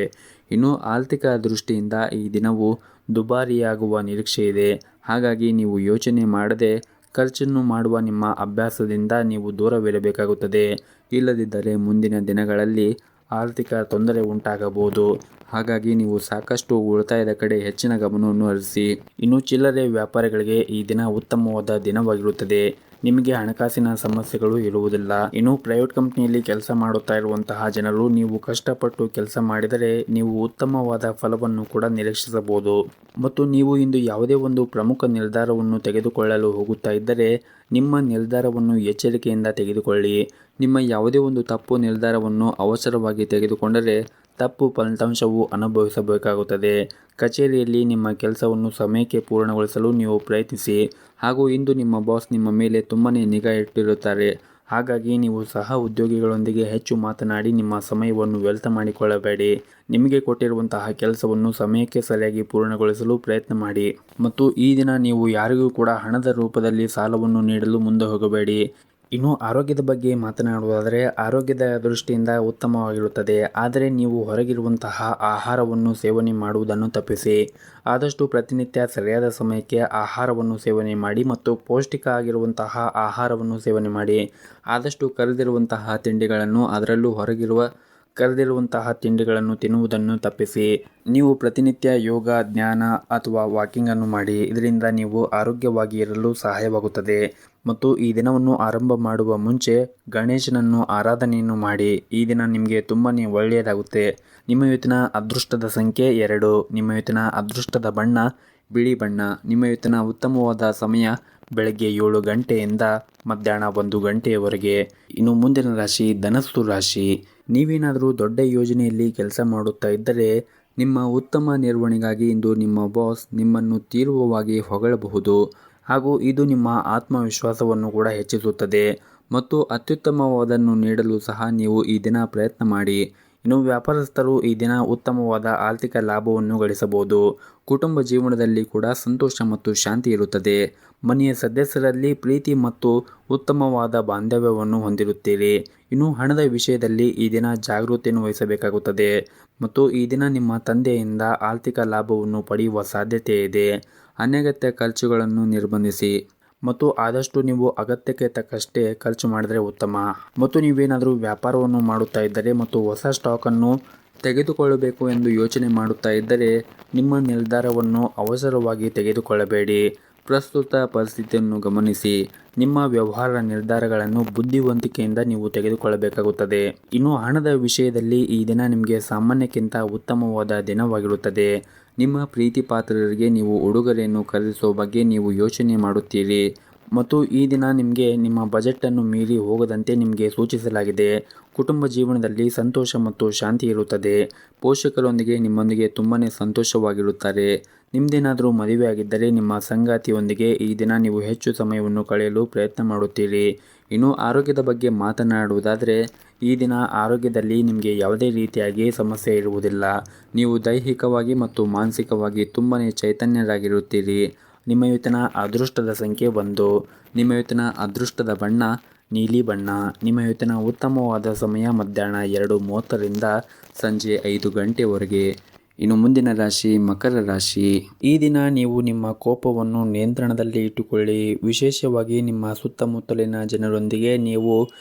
ಇನ್ನು ಆರ್ಥಿಕ ದೃಷ್ಟಿಯಿಂದ ಈ ದಿನವು ದುಬಾರಿಯಾಗುವ ನಿರೀಕ್ಷೆ ಇದೆ. ಹಾಗಾಗಿ ನೀವು ಯೋಚನೆ ಮಾಡದೆ ಖರ್ಚನ್ನು ಮಾಡುವ ನಿಮ್ಮ ಅಭ್ಯಾಸದಿಂದ ನೀವು ದೂರವಿರಬೇಕಾಗುತ್ತದೆ. ಇಲ್ಲದಿದ್ದರೆ ಮುಂದಿನ ದಿನಗಳಲ್ಲಿ ಆರ್ಥಿಕ ತೊಂದರೆ ಉಂಟಾಗಬಹುದು. ಹಾಗಾಗಿ ನೀವು ಸಾಕಷ್ಟು ಉಳಿತಾಯದ ಕಡೆ ಹೆಚ್ಚಿನ ಗಮನವನ್ನು ಹರಿಸಿ. ಇನ್ನು ಚಿಲ್ಲರೆ ವ್ಯಾಪಾರಿಗಳಿಗೆ ಈ ದಿನ ಉತ್ತಮವಾದ ದಿನವಾಗಿರುತ್ತದೆ. ನಿಮಗೆ ಹಣಕಾಸಿನ ಸಮಸ್ಯೆಗಳು ಇರುವುದಿಲ್ಲ. ಇನ್ನು ಪ್ರೈವೇಟ್ ಕಂಪ್ನಿಯಲ್ಲಿ ಕೆಲಸ ಮಾಡುತ್ತಾ ಇರುವಂತಹ ಜನರು ನೀವು ಕಷ್ಟಪಟ್ಟು ಕೆಲಸ ಮಾಡಿದರೆ ನೀವು ಉತ್ತಮವಾದ ಫಲವನ್ನು ಕೂಡ ನಿರೀಕ್ಷಿಸಬಹುದು. ಮತ್ತು ನೀವು ಇಂದು ಯಾವುದೇ ಒಂದು ಪ್ರಮುಖ ನಿರ್ಧಾರವನ್ನು ತೆಗೆದುಕೊಳ್ಳಲು ಹೋಗುತ್ತಾ ಇದ್ದರೆ ನಿಮ್ಮ ನಿರ್ಧಾರವನ್ನು ಎಚ್ಚರಿಕೆಯಿಂದ ತೆಗೆದುಕೊಳ್ಳಿ. ನಿಮ್ಮ ಯಾವುದೇ ಒಂದು ತಪ್ಪು ನಿರ್ಧಾರವನ್ನು ಅವಸರವಾಗಿ ತೆಗೆದುಕೊಂಡರೆ ತಪ್ಪು ಫಲಿತಾಂಶವು ಅನುಭವಿಸಬೇಕಾಗುತ್ತದೆ. ಕಚೇರಿಯಲ್ಲಿ ನಿಮ್ಮ ಕೆಲಸವನ್ನು ಸಮಯಕ್ಕೆ ಪೂರ್ಣಗೊಳಿಸಲು ನೀವು ಪ್ರಯತ್ನಿಸಿ. ಹಾಗೂ ಇಂದು ನಿಮ್ಮ ಬಾಸ್ ನಿಮ್ಮ ಮೇಲೆ ತುಂಬನೇ ನಿಗಾ ಇಟ್ಟಿರುತ್ತಾರೆ. ಹಾಗಾಗಿ ನೀವು ಸಹ ಉದ್ಯೋಗಿಗಳೊಂದಿಗೆ ಹೆಚ್ಚು ಮಾತನಾಡಿ ನಿಮ್ಮ ಸಮಯವನ್ನು ವ್ಯರ್ಥ ಮಾಡಿಕೊಳ್ಳಬೇಡಿ. ನಿಮಗೆ ಕೊಟ್ಟಿರುವಂತಹ ಕೆಲಸವನ್ನು ಸಮಯಕ್ಕೆ ಸರಿಯಾಗಿ ಪೂರ್ಣಗೊಳಿಸಲು ಪ್ರಯತ್ನ ಮಾಡಿ. ಮತ್ತು ಈ ದಿನ ನೀವು ಯಾರಿಗೂ ಕೂಡ ಹಣದ ರೂಪದಲ್ಲಿ ಸಾಲವನ್ನು ನೀಡಲು ಮುಂದೆ ಹೋಗಬೇಡಿ. ಇನ್ನು ಆರೋಗ್ಯದ ಬಗ್ಗೆ ಮಾತನಾಡುವುದಾದರೆ ಆರೋಗ್ಯದ ದೃಷ್ಟಿಯಿಂದ ಉತ್ತಮವಾಗಿರುತ್ತದೆ. ಆದರೆ ನೀವು ಹೊರಗಿರುವಂತಹ ಆಹಾರವನ್ನು ಸೇವನೆ ಮಾಡುವುದನ್ನು ತಪ್ಪಿಸಿ. ಆದಷ್ಟು ಪ್ರತಿನಿತ್ಯ ಸರಿಯಾದ ಸಮಯಕ್ಕೆ ಆಹಾರವನ್ನು ಸೇವನೆ ಮಾಡಿ ಮತ್ತು ಪೌಷ್ಟಿಕ ಆಗಿರುವಂತಹ ಆಹಾರವನ್ನು ಸೇವನೆ ಮಾಡಿ. ಆದಷ್ಟು ಕರೆದಿರುವಂತಹ ತಿಂಡಿಗಳನ್ನು, ಅದರಲ್ಲೂ ಹೊರಗಿರುವ ಕರೆದಿರುವಂತಹ ತಿಂಡಿಗಳನ್ನು ತಿನ್ನುವುದನ್ನು ತಪ್ಪಿಸಿ. ನೀವು ಪ್ರತಿನಿತ್ಯ ಯೋಗ, ಧ್ಯಾನ ಅಥವಾ ವಾಕಿಂಗನ್ನು ಮಾಡಿ. ಇದರಿಂದ ನೀವು ಆರೋಗ್ಯವಾಗಿ ಇರಲು ಸಹಾಯವಾಗುತ್ತದೆ. ಮತ್ತು ಈ ದಿನವನ್ನು ಆರಂಭ ಮಾಡುವ ಮುಂಚೆ ಗಣೇಶನನ್ನು ಆರಾಧನೆಯನ್ನು ಮಾಡಿ. ಈ ದಿನ ನಿಮಗೆ ತುಂಬನೇ ಒಳ್ಳೆಯದಾಗುತ್ತೆ. ನಿಮ್ಮ ಇವತ್ತಿನ ಅದೃಷ್ಟದ ಸಂಖ್ಯೆ 2. ನಿಮ್ಮ ಇವತ್ತಿನ ಅದೃಷ್ಟದ ಬಣ್ಣ ಬಿಳಿ ಬಣ್ಣ. ನಿಮ್ಮ ಇವತ್ತಿನ ಉತ್ತಮವಾದ ಸಮಯ ಬೆಳಗ್ಗೆ 7 ಗಂಟೆಯಿಂದ ಮಧ್ಯಾಹ್ನ 1 ಗಂಟೆಯವರೆಗೆ. ಇನ್ನು ಮುಂದಿನ ರಾಶಿ ಧನಸ್ಸು ರಾಶಿ. ನೀವೇನಾದರೂ ದೊಡ್ಡ ಯೋಜನೆಯಲ್ಲಿ ಕೆಲಸ ಮಾಡುತ್ತಾ ಇದ್ದರೆ ನಿಮ್ಮ ಉತ್ತಮ ನಿರ್ವಹಣೆಗಾಗಿ ಇಂದು ನಿಮ್ಮ ಬಾಸ್ ನಿಮ್ಮನ್ನು ತೀವ್ರವಾಗಿ ಹೊಗಳಬಹುದು. ಹಾಗೂ ಇದು ನಿಮ್ಮ ಆತ್ಮವಿಶ್ವಾಸವನ್ನು ಕೂಡ ಹೆಚ್ಚಿಸುತ್ತದೆ ಮತ್ತು ಅತ್ಯುತ್ತಮವಾದನ್ನು ನೀಡಲು ಸಹ ನೀವು ಈ ದಿನ ಪ್ರಯತ್ನ ಮಾಡಿ. ಇನ್ನು ವ್ಯಾಪಾರಸ್ಥರು ಈ ದಿನ ಉತ್ತಮವಾದ ಆರ್ಥಿಕ ಲಾಭವನ್ನು ಗಳಿಸಬಹುದು. ಕುಟುಂಬ ಜೀವನದಲ್ಲಿ ಕೂಡ ಸಂತೋಷ ಮತ್ತು ಶಾಂತಿ ಇರುತ್ತದೆ. ಮನೆಯ ಸದಸ್ಯರಲ್ಲಿ ಪ್ರೀತಿ ಮತ್ತು ಉತ್ತಮವಾದ ಬಾಂಧವ್ಯವನ್ನು ಹೊಂದಿರುತ್ತೀರಿ. ಇನ್ನು ಹಣದ ವಿಷಯದಲ್ಲಿ ಈ ದಿನ ಜಾಗೃತಿಯನ್ನು ವಹಿಸಬೇಕಾಗುತ್ತದೆ ಮತ್ತು ಈ ದಿನ ನಿಮ್ಮ ತಂದೆಯಿಂದ ಆರ್ಥಿಕ ಲಾಭವನ್ನು ಪಡೆಯುವ ಸಾಧ್ಯತೆ ಇದೆ. ಅನಗತ್ಯ ಖರ್ಚುಗಳನ್ನು ನಿರ್ಬಂಧಿಸಿ ಮತ್ತು ಆದಷ್ಟು ನೀವು ಅಗತ್ಯಕ್ಕೆ ತಕ್ಕಷ್ಟೇ ಖರ್ಚು ಮಾಡಿದರೆ ಉತ್ತಮ. ಮತ್ತು ನೀವೇನಾದರೂ ವ್ಯಾಪಾರವನ್ನು ಮಾಡುತ್ತಾ ಇದ್ದರೆ ಮತ್ತು ಹೊಸ ಸ್ಟಾಕನ್ನು ತೆಗೆದುಕೊಳ್ಳಬೇಕು ಎಂದು ಯೋಚನೆ ಮಾಡುತ್ತಾ ಇದ್ದರೆ ನಿಮ್ಮ ನಿರ್ಧಾರವನ್ನು ಅವಸರವಾಗಿ ತೆಗೆದುಕೊಳ್ಳಬೇಡಿ. ಪ್ರಸ್ತುತ ಪರಿಸ್ಥಿತಿಯನ್ನು ಗಮನಿಸಿ ನಿಮ್ಮ ವ್ಯವಹಾರ ನಿರ್ಧಾರಗಳನ್ನು ಬುದ್ಧಿವಂತಿಕೆಯಿಂದ ನೀವು ತೆಗೆದುಕೊಳ್ಳಬೇಕಾಗುತ್ತದೆ. ಇನ್ನು ಹಣದ ವಿಷಯದಲ್ಲಿ ಈ ದಿನ ನಿಮಗೆ ಸಾಮಾನ್ಯಕ್ಕಿಂತ ಉತ್ತಮವಾದ ದಿನವಾಗಿರುತ್ತದೆ. ನಿಮ್ಮ ಪ್ರೀತಿ ಪಾತ್ರರಿಗೆ ನೀವು ಉಡುಗೊರೆಯನ್ನು ಖರೀದಿಸುವ ಬಗ್ಗೆ ನೀವು ಯೋಚನೆ ಮಾಡುತ್ತೀರಿ ಮತ್ತು ಈ ದಿನ ನಿಮಗೆ ನಿಮ್ಮ ಬಜೆಟನ್ನು ಮೀರಿ ಹೋಗದಂತೆ ನಿಮಗೆ ಸೂಚಿಸಲಾಗಿದೆ. ಕುಟುಂಬ ಜೀವನದಲ್ಲಿ ಸಂತೋಷ ಮತ್ತು ಶಾಂತಿ ಇರುತ್ತದೆ. ಪೋಷಕರೊಂದಿಗೆ ನಿಮ್ಮೊಂದಿಗೆ ತುಂಬನೇ ಸಂತೋಷವಾಗಿರುತ್ತಾರೆ. ನಿಮ್ಮದೇನಾದರೂ ಮದುವೆ ಆಗಿದ್ದರೆ ನಿಮ್ಮ ಸಂಗಾತಿಯೊಂದಿಗೆ ಈ ದಿನ ನೀವು ಹೆಚ್ಚು ಸಮಯವನ್ನು ಕಳೆಯಲು ಪ್ರಯತ್ನ ಮಾಡುತ್ತೀರಿ. ಇನ್ನು ಆರೋಗ್ಯದ ಬಗ್ಗೆ ಮಾತನಾಡುವುದಾದರೆ ಈ ದಿನ ಆರೋಗ್ಯದಲ್ಲಿ ನಿಮಗೆ ಯಾವುದೇ ರೀತಿಯಾಗಿ ಸಮಸ್ಯೆ ಇರುವುದಿಲ್ಲ. ನೀವು ದೈಹಿಕವಾಗಿ ಮತ್ತು ಮಾನಸಿಕವಾಗಿ ತುಂಬನೇ ಚೈತನ್ಯರಾಗಿರುತ್ತೀರಿ. ನಿಮ್ಮ ಇವತ್ತಿನ ಅದೃಷ್ಟದ ಸಂಖ್ಯೆ 1. ನಿಮ್ಮ ಇವತ್ತಿನ ಅದೃಷ್ಟದ ಬಣ್ಣ ನೀಲಿ ಬಣ್ಣ. ನಿಮ್ಮ ಇವತ್ತಿನ ಉತ್ತಮವಾದ ಸಮಯ ಮಧ್ಯಾಹ್ನ 2:30ರಿಂದ ಸಂಜೆ 5 ಗಂಟೆವರೆಗೆ. ಇನ್ನು ಮುಂದಿನ ರಾಶಿ ಮಕರ ರಾಶಿ. ಈ ದಿನ ನೀವು ನಿಮ್ಮ ಕೋಪವನ್ನು ನಿಯಂತ್ರಣದಲ್ಲಿ ಇಟ್ಟುಕೊಳ್ಳಿ. ವಿಶೇಷವಾಗಿ ನಿಮ್ಮ ಸುತ್ತಮುತ್ತಲಿನ ಜನರೊಂದಿಗೆ ನೀವು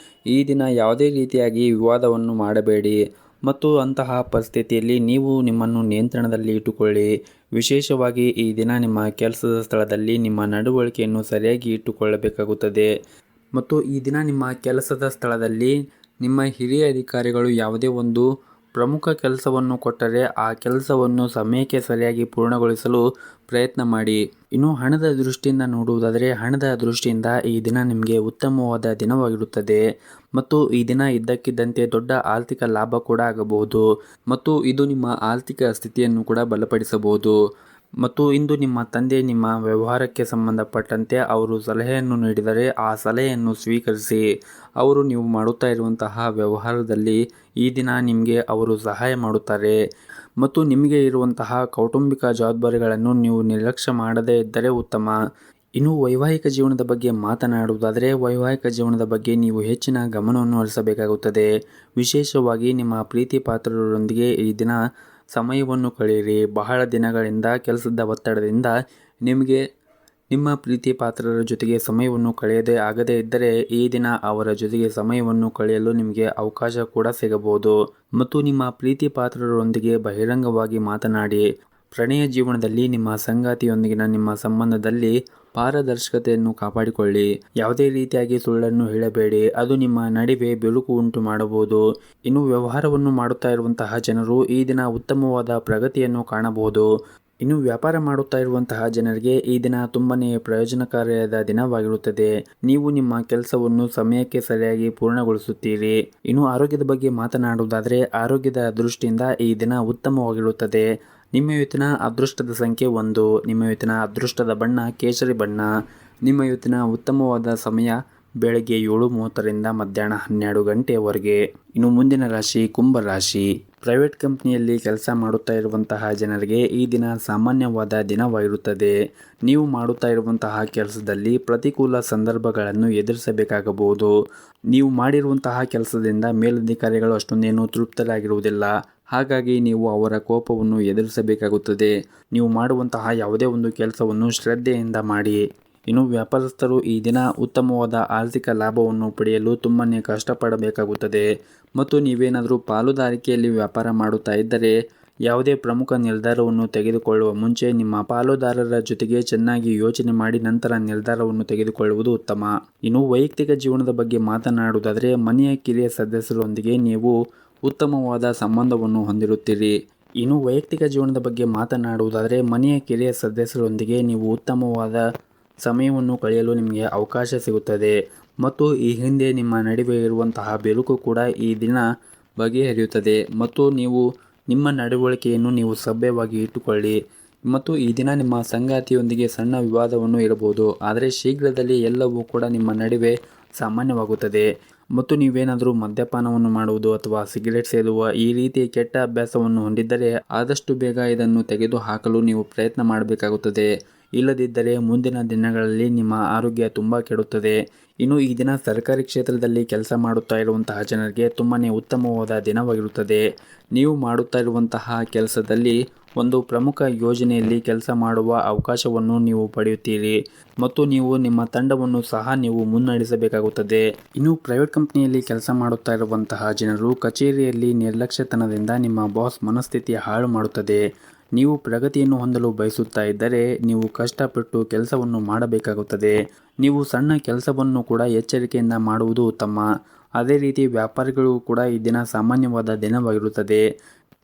ಈ ದಿನ ಯಾವುದೇ ರೀತಿಯಾಗಿ ವಿವಾದವನ್ನು ಮಾಡಬೇಡಿ ಮತ್ತು ಅಂತಹ ಪರಿಸ್ಥಿತಿಯಲ್ಲಿ ನೀವು ನಿಮ್ಮನ್ನು ನಿಯಂತ್ರಣದಲ್ಲಿ ಇಟ್ಟುಕೊಳ್ಳಿ. ವಿಶೇಷವಾಗಿ ಈ ದಿನ ನಿಮ್ಮ ಕೆಲಸದ ಸ್ಥಳದಲ್ಲಿ ನಿಮ್ಮ ನಡವಳಿಕೆಯನ್ನು ಸರಿಯಾಗಿ ಇಟ್ಟುಕೊಳ್ಳಬೇಕಾಗುತ್ತದೆ. ಮತ್ತು ಈ ದಿನ ನಿಮ್ಮ ಕೆಲಸದ ಸ್ಥಳದಲ್ಲಿ ನಿಮ್ಮ ಹಿರಿಯ ಅಧಿಕಾರಿಗಳು ಯಾವುದೇ ಒಂದು ಪ್ರಮುಖ ಕೆಲಸವನ್ನು ಕೊಟ್ಟರೆ ಆ ಕೆಲಸವನ್ನು ಸಮಯಕ್ಕೆ ಸರಿಯಾಗಿ ಪೂರ್ಣಗೊಳಿಸಲು ಪ್ರಯತ್ನ ಮಾಡಿ. ಇನ್ನು ಹಣದ ದೃಷ್ಟಿಯಿಂದ ನೋಡುವುದಾದರೆ, ಹಣದ ದೃಷ್ಟಿಯಿಂದ ಈ ದಿನ ನಿಮಗೆ ಉತ್ತಮವಾದ ದಿನವಾಗಿರುತ್ತದೆ ಮತ್ತು ಈ ದಿನ ಇದ್ದಕ್ಕಿದ್ದಂತೆ ದೊಡ್ಡ ಆರ್ಥಿಕ ಲಾಭ ಕೂಡ ಆಗಬಹುದು ಮತ್ತು ಇದು ನಿಮ್ಮ ಆರ್ಥಿಕ ಸ್ಥಿತಿಯನ್ನು ಕೂಡ ಬಲಪಡಿಸಬಹುದು. ಮತ್ತು ಇಂದು ನಿಮ್ಮ ತಂದೆ ನಿಮ್ಮ ವ್ಯವಹಾರಕ್ಕೆ ಸಂಬಂಧಪಟ್ಟಂತೆ ಅವರು ಸಲಹೆಯನ್ನು ನೀಡಿದರೆ ಆ ಸಲಹೆಯನ್ನು ಸ್ವೀಕರಿಸಿ. ಅವರು ನೀವು ಮಾಡುತ್ತಾ ಇರುವಂತಹ ವ್ಯವಹಾರದಲ್ಲಿ ಈ ದಿನ ನಿಮಗೆ ಅವರು ಸಹಾಯ ಮಾಡುತ್ತಾರೆ ಮತ್ತು ನಿಮಗೆ ಇರುವಂತಹ ಕೌಟುಂಬಿಕ ಜವಾಬ್ದಾರಿಗಳನ್ನು ನೀವು ನಿರ್ಲಕ್ಷ್ಯ ಮಾಡದೇ ಇದ್ದರೆ ಉತ್ತಮ. ಇನ್ನು ವೈವಾಹಿಕ ಜೀವನದ ಬಗ್ಗೆ ಮಾತನಾಡುವುದಾದರೆ, ವೈವಾಹಿಕ ಜೀವನದ ಬಗ್ಗೆ ನೀವು ಹೆಚ್ಚಿನ ಗಮನವನ್ನು ಹರಿಸಬೇಕಾಗುತ್ತದೆ. ವಿಶೇಷವಾಗಿ ನಿಮ್ಮ ಪ್ರೀತಿ ಪಾತ್ರರೊಂದಿಗೆ ಈ ದಿನ ಸಮಯವನ್ನು ಕಳೆಯಿರಿ. ಬಹಳ ದಿನಗಳಿಂದ ಕೆಲಸದ ಒತ್ತಡದಿಂದ ನಿಮಗೆ ನಿಮ್ಮ ಪ್ರೀತಿ ಪಾತ್ರರ ಜೊತೆಗೆ ಸಮಯವನ್ನು ಕಳೆಯದೇ ಆಗದೇ ಇದ್ದರೆ ಈ ದಿನ ಅವರ ಜೊತೆಗೆ ಸಮಯವನ್ನು ಕಳೆಯಲು ನಿಮಗೆ ಅವಕಾಶ ಕೂಡ ಸಿಗಬಹುದು. ಮತ್ತು ನಿಮ್ಮ ಪ್ರೀತಿ ಪಾತ್ರರೊಂದಿಗೆ ಬಹಿರಂಗವಾಗಿ ಮಾತನಾಡಿ. ಪ್ರಣಯ ಜೀವನದಲ್ಲಿ ನಿಮ್ಮ ಸಂಗಾತಿಯೊಂದಿಗಿನ ನಿಮ್ಮ ಸಂಬಂಧದಲ್ಲಿ ಪಾರದರ್ಶಕತೆಯನ್ನು ಕಾಪಾಡಿಕೊಳ್ಳಿ. ಯಾವುದೇ ರೀತಿಯಾಗಿ ಸುಳ್ಳನ್ನು ಹೇಳಬೇಡಿ, ಅದು ನಿಮ್ಮ ನಡುವೆ ಬಿರುಕು ಉಂಟು ಮಾಡಬಹುದು. ಇನ್ನು ವ್ಯವಹಾರವನ್ನು ಮಾಡುತ್ತಾ ಇರುವಂತಹ ಜನರು ಈ ದಿನ ಉತ್ತಮವಾದ ಪ್ರಗತಿಯನ್ನು ಕಾಣಬಹುದು. ಇನ್ನು ವ್ಯಾಪಾರ ಮಾಡುತ್ತಾ ಇರುವಂತಹ ಜನರಿಗೆ ಈ ದಿನ ತುಂಬನೇ ಪ್ರಯೋಜನಕಾರಿಯಾದ ದಿನವಾಗಿರುತ್ತದೆ. ನೀವು ನಿಮ್ಮ ಕೆಲಸವನ್ನು ಸಮಯಕ್ಕೆ ಸರಿಯಾಗಿ ಪೂರ್ಣಗೊಳಿಸುತ್ತೀರಿ. ಇನ್ನು ಆರೋಗ್ಯದ ಬಗ್ಗೆ ಮಾತನಾಡುವುದಾದರೆ, ಆರೋಗ್ಯದ ದೃಷ್ಟಿಯಿಂದ ಈ ದಿನ ಉತ್ತಮವಾಗಿರುತ್ತದೆ. ನಿಮ್ಮ ಇವತ್ತಿನ ಅದೃಷ್ಟದ ಸಂಖ್ಯೆ 1. ನಿಮ್ಮ ಇವತ್ತಿನ ಅದೃಷ್ಟದ ಬಣ್ಣ ಕೇಸರಿ ಬಣ್ಣ. ನಿಮ್ಮ ಇವತ್ತಿನ ಉತ್ತಮವಾದ ಸಮಯ ಬೆಳಗ್ಗೆ 7:30ರಿಂದ ಮಧ್ಯಾಹ್ನ 12 ಗಂಟೆಯವರೆಗೆ. ಇನ್ನು ಮುಂದಿನ ರಾಶಿ ಕುಂಭ ರಾಶಿ. ಪ್ರೈವೇಟ್ ಕಂಪ್ನಿಯಲ್ಲಿ ಕೆಲಸ ಮಾಡುತ್ತಾ ಇರುವಂತಹ ಜನರಿಗೆ ಈ ದಿನ ಸಾಮಾನ್ಯವಾದ ದಿನವಾಗಿರುತ್ತದೆ. ನೀವು ಮಾಡುತ್ತಾ ಇರುವಂತಹ ಕೆಲಸದಲ್ಲಿ ಪ್ರತಿಕೂಲ ಸಂದರ್ಭಗಳನ್ನು ಎದುರಿಸಬೇಕಾಗಬಹುದು. ನೀವು ಮಾಡಿರುವಂತಹ ಕೆಲಸದಿಂದ ಮೇಲಧಿಕಾರಿಗಳು ಅಷ್ಟೊಂದೇನು ತೃಪ್ತರಾಗಿರುವುದಿಲ್ಲ. ಹಾಗಾಗಿ ನೀವು ಅವರ ಕೋಪವನ್ನು ಎದುರಿಸಬೇಕಾಗುತ್ತದೆ. ನೀವು ಮಾಡುವಂತಹ ಯಾವುದೇ ಒಂದು ಕೆಲಸವನ್ನು ಶ್ರದ್ಧೆಯಿಂದ ಮಾಡಿ. ಇನ್ನು ವ್ಯಾಪಾರಸ್ಥರು ಈ ದಿನ ಉತ್ತಮವಾದ ಆರ್ಥಿಕ ಲಾಭವನ್ನು ಪಡೆಯಲು ತುಂಬನೇ ಕಷ್ಟಪಡಬೇಕಾಗುತ್ತದೆ. ಮತ್ತು ನೀವೇನಾದರೂ ಪಾಲುದಾರಿಕೆಯಲ್ಲಿ ವ್ಯಾಪಾರ ಮಾಡುತ್ತಾ ಇದ್ದರೆ ಯಾವುದೇ ಪ್ರಮುಖ ನಿರ್ಧಾರವನ್ನು ತೆಗೆದುಕೊಳ್ಳುವ ಮುಂಚೆ ನಿಮ್ಮ ಪಾಲುದಾರರ ಜೊತೆಗೆ ಚೆನ್ನಾಗಿ ಯೋಚನೆ ಮಾಡಿ ನಂತರ ನಿರ್ಧಾರವನ್ನು ತೆಗೆದುಕೊಳ್ಳುವುದು ಉತ್ತಮ. ಇನ್ನು ವೈಯಕ್ತಿಕ ಜೀವನದ ಬಗ್ಗೆ ಮಾತನಾಡುವುದಾದರೆ, ಮನೆಯ ಕಿರಿಯ ಸದಸ್ಯರೊಂದಿಗೆ ನೀವು ಉತ್ತಮವಾದ ಸಂಬಂಧವನ್ನು ಹೊಂದಿರುತ್ತೀರಿ. ಇನ್ನು ವೈಯಕ್ತಿಕ ಜೀವನದ ಬಗ್ಗೆ ಮಾತನಾಡುವುದಾದರೆ, ಮನೆಯ ಕಿರಿಯ ಸದಸ್ಯರೊಂದಿಗೆ ನೀವು ಉತ್ತಮವಾದ ಸಮಯವನ್ನು ಕಳೆಯಲು ನಿಮಗೆ ಅವಕಾಶ ಸಿಗುತ್ತದೆ ಮತ್ತು ಈ ಹಿಂದೆ ನಿಮ್ಮ ನಡುವೆ ಇರುವಂತಹ ಬಿರುಕು ಕೂಡ ಈ ದಿನ ಬಗೆಹರಿಯುತ್ತದೆ. ಮತ್ತು ನೀವು ನಿಮ್ಮ ನಡವಳಿಕೆಯನ್ನು ನೀವು ಸಭ್ಯವಾಗಿ ಇಟ್ಟುಕೊಳ್ಳಿ. ಮತ್ತು ಈ ದಿನ ನಿಮ್ಮ ಸಂಗಾತಿಯೊಂದಿಗೆ ಸಣ್ಣ ವಿವಾದವನ್ನು ಇರಬಹುದು, ಆದರೆ ಶೀಘ್ರದಲ್ಲೇ ಎಲ್ಲವೂ ಕೂಡ ನಿಮ್ಮ ನಡುವೆ ಸಾಮಾನ್ಯವಾಗುತ್ತದೆ. ಮತ್ತು ನೀವೇನಾದರೂ ಮದ್ಯಪಾನವನ್ನು ಮಾಡುವುದು ಅಥವಾ ಸಿಗರೇಟ್ ಸೇದುವ ಈ ರೀತಿ ಕೆಟ್ಟ ಅಭ್ಯಾಸವನ್ನು ಹೊಂದಿದ್ದರೆ ಆದಷ್ಟು ಬೇಗ ಇದನ್ನು ತೆಗೆದುಹಾಕಲು ನೀವು ಪ್ರಯತ್ನ ಮಾಡಬೇಕಾಗುತ್ತದೆ. ಇಲ್ಲದಿದ್ದರೆ ಮುಂದಿನ ದಿನಗಳಲ್ಲಿ ನಿಮ್ಮ ಆರೋಗ್ಯ ತುಂಬ ಕೆಡುತ್ತದೆ. ಇನ್ನು ಈ ದಿನ ಸರ್ಕಾರಿ ಕ್ಷೇತ್ರದಲ್ಲಿ ಕೆಲಸ ಮಾಡುತ್ತಾ ಇರುವಂತಹ ಜನರಿಗೆ ತುಂಬನೇ ಉತ್ತಮವಾದ ದಿನವಾಗಿರುತ್ತದೆ. ನೀವು ಮಾಡುತ್ತಾ ಇರುವಂತಹ ಕೆಲಸದಲ್ಲಿ ಒಂದು ಪ್ರಮುಖ ಯೋಜನೆಯಲ್ಲಿ ಕೆಲಸ ಮಾಡುವ ಅವಕಾಶವನ್ನು ನೀವು ಪಡೆಯುತ್ತೀರಿ ಮತ್ತು ನೀವು ನಿಮ್ಮ ತಂಡವನ್ನು ಸಹ ನೀವು ಮುನ್ನಡೆಸಬೇಕಾಗುತ್ತದೆ. ಇನ್ನು ಪ್ರೈವೇಟ್ ಕಂಪ್ನಿಯಲ್ಲಿ ಕೆಲಸ ಮಾಡುತ್ತಾ ಇರುವಂತಹ ಜನರು ಕಚೇರಿಯಲ್ಲಿ ನಿರ್ಲಕ್ಷ್ಯತನದಿಂದ ನಿಮ್ಮ ಬಾಸ್ ಮನಸ್ಥಿತಿ ಹಾಳು ಮಾಡುತ್ತದೆ. ನೀವು ಪ್ರಗತಿಯನ್ನು ಹೊಂದಲು ಬಯಸುತ್ತಾ ಇದ್ದರೆ ನೀವು ಕಷ್ಟಪಟ್ಟು ಕೆಲಸವನ್ನು ಮಾಡಬೇಕಾಗುತ್ತದೆ. ನೀವು ಸಣ್ಣ ಕೆಲಸವನ್ನು ಕೂಡ ಎಚ್ಚರಿಕೆಯಿಂದ ಮಾಡುವುದು ಉತ್ತಮ. ಅದೇ ರೀತಿ ವ್ಯಾಪಾರಿಗಳು ಕೂಡ ಈ ದಿನ ಸಾಮಾನ್ಯವಾದ ದಿನವಾಗಿರುತ್ತದೆ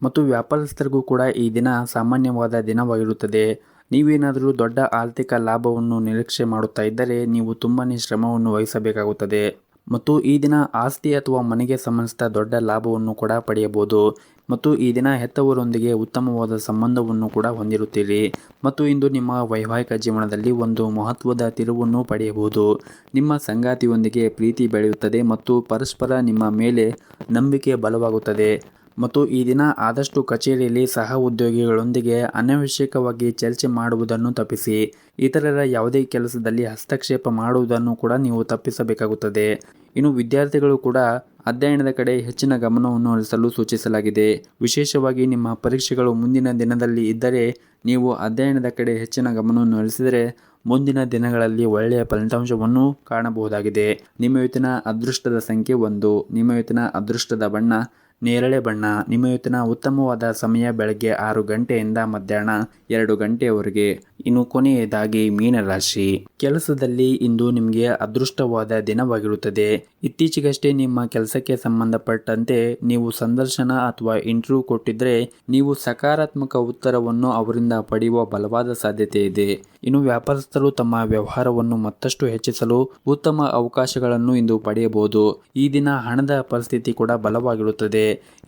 ಮತ್ತು ವ್ಯಾಪಾರಸ್ಥರಿಗೂ ಕೂಡ ಈ ದಿನ ಸಾಮಾನ್ಯವಾದ ದಿನವಾಗಿರುತ್ತದೆ. ನೀವೇನಾದರೂ ದೊಡ್ಡ ಆರ್ಥಿಕ ಲಾಭವನ್ನು ನಿರೀಕ್ಷೆ ಮಾಡುತ್ತಾ ಇದ್ದರೆ ನೀವು ತುಂಬನೇ ಶ್ರಮವನ್ನು ವಹಿಸಬೇಕಾಗುತ್ತದೆ ಮತ್ತು ಈ ದಿನ ಆಸ್ತಿ ಅಥವಾ ಮನೆಗೆ ಸಂಬಂಧಿಸಿದ ದೊಡ್ಡ ಲಾಭವನ್ನು ಕೂಡ ಪಡೆಯಬಹುದು. ಮತ್ತು ಈ ದಿನ ಹೆತ್ತವರೊಂದಿಗೆ ಉತ್ತಮವಾದ ಸಂಬಂಧವನ್ನು ಕೂಡ ಹೊಂದಿರುತ್ತೀರಿ ಮತ್ತು ಇಂದು ನಿಮ್ಮ ವೈವಾಹಿಕ ಜೀವನದಲ್ಲಿ ಒಂದು ಮಹತ್ವದ ತಿರುವನ್ನು ಪಡೆಯಬಹುದು. ನಿಮ್ಮ ಸಂಗಾತಿಯೊಂದಿಗೆ ಪ್ರೀತಿ ಬೆಳೆಯುತ್ತದೆ ಮತ್ತು ಪರಸ್ಪರ ನಿಮ್ಮ ಮೇಲೆ ನಂಬಿಕೆ ಬಲವಾಗುತ್ತದೆ. ಮತ್ತು ಈ ದಿನ ಆದಷ್ಟು ಕಚೇರಿಯಲ್ಲಿ ಸಹ ಉದ್ಯೋಗಿಗಳೊಂದಿಗೆ ಅನಾವಶ್ಯಕವಾಗಿ ಚರ್ಚೆ ಮಾಡುವುದನ್ನು ತಪ್ಪಿಸಿ. ಇತರರ ಯಾವುದೇ ಕೆಲಸದಲ್ಲಿ ಹಸ್ತಕ್ಷೇಪ ಮಾಡುವುದನ್ನು ಕೂಡ ನೀವು ತಪ್ಪಿಸಬೇಕಾಗುತ್ತದೆ. ಇನ್ನು ವಿದ್ಯಾರ್ಥಿಗಳು ಕೂಡ ಅಧ್ಯಯನದ ಕಡೆ ಹೆಚ್ಚಿನ ಗಮನವನ್ನು ಹರಿಸಲು ಸೂಚಿಸಲಾಗಿದೆ. ವಿಶೇಷವಾಗಿ ನಿಮ್ಮ ಪರೀಕ್ಷೆಗಳು ಮುಂದಿನ ದಿನದಲ್ಲಿ ಇದ್ದರೆ ನೀವು ಅಧ್ಯಯನದ ಕಡೆ ಹೆಚ್ಚಿನ ಗಮನವನ್ನು ಹರಿಸಿದರೆ ಮುಂದಿನ ದಿನಗಳಲ್ಲಿ ಒಳ್ಳೆಯ ಫಲಿತಾಂಶವನ್ನು ಕಾಣಬಹುದಾಗಿದೆ. ನಿಮ್ಮ ಇವತ್ತಿನ ಅದೃಷ್ಟದ ಸಂಖ್ಯೆ 1. ನಿಮ್ಮ ಇವತ್ತಿನ ಅದೃಷ್ಟದ ಬಣ್ಣ ನೇರಳೆ ಬಣ್ಣ. ನಿಮ್ಮ ಇವತ್ತಿನ ಉತ್ತಮವಾದ ಸಮಯ ಬೆಳಗ್ಗೆ 6 ಗಂಟೆಯಿಂದ ಮಧ್ಯಾಹ್ನ 2 ಗಂಟೆಯವರೆಗೆ. ಇನ್ನು ಕೊನೆಯದಾಗಿ ಮೀನರಾಶಿ. ಕೆಲಸದಲ್ಲಿ ಇಂದು ನಿಮಗೆ ಅದೃಷ್ಟವಾದ ದಿನವಾಗಿರುತ್ತದೆ. ಇತ್ತೀಚೆಗಷ್ಟೇ ನಿಮ್ಮ ಕೆಲಸಕ್ಕೆ ಸಂಬಂಧಪಟ್ಟಂತೆ ನೀವು ಸಂದರ್ಶನ ಅಥವಾ ಇಂಟರ್ವ್ಯೂ ಕೊಟ್ಟಿದ್ರೆ ನೀವು ಸಕಾರಾತ್ಮಕ ಉತ್ತರವನ್ನು ಅವರಿಂದ ಪಡೆಯುವ ಬಲವಾದ ಸಾಧ್ಯತೆ ಇದೆ. ಇನ್ನು ವ್ಯಾಪಾರಸ್ಥರು ತಮ್ಮ ವ್ಯವಹಾರವನ್ನು ಮತ್ತಷ್ಟು ಹೆಚ್ಚಿಸಲು ಉತ್ತಮ ಅವಕಾಶಗಳನ್ನು ಇಂದು ಪಡೆಯಬಹುದು. ಈ ದಿನ ಹಣದ ಪರಿಸ್ಥಿತಿ ಕೂಡ ಬಲವಾಗಿರುತ್ತದೆ.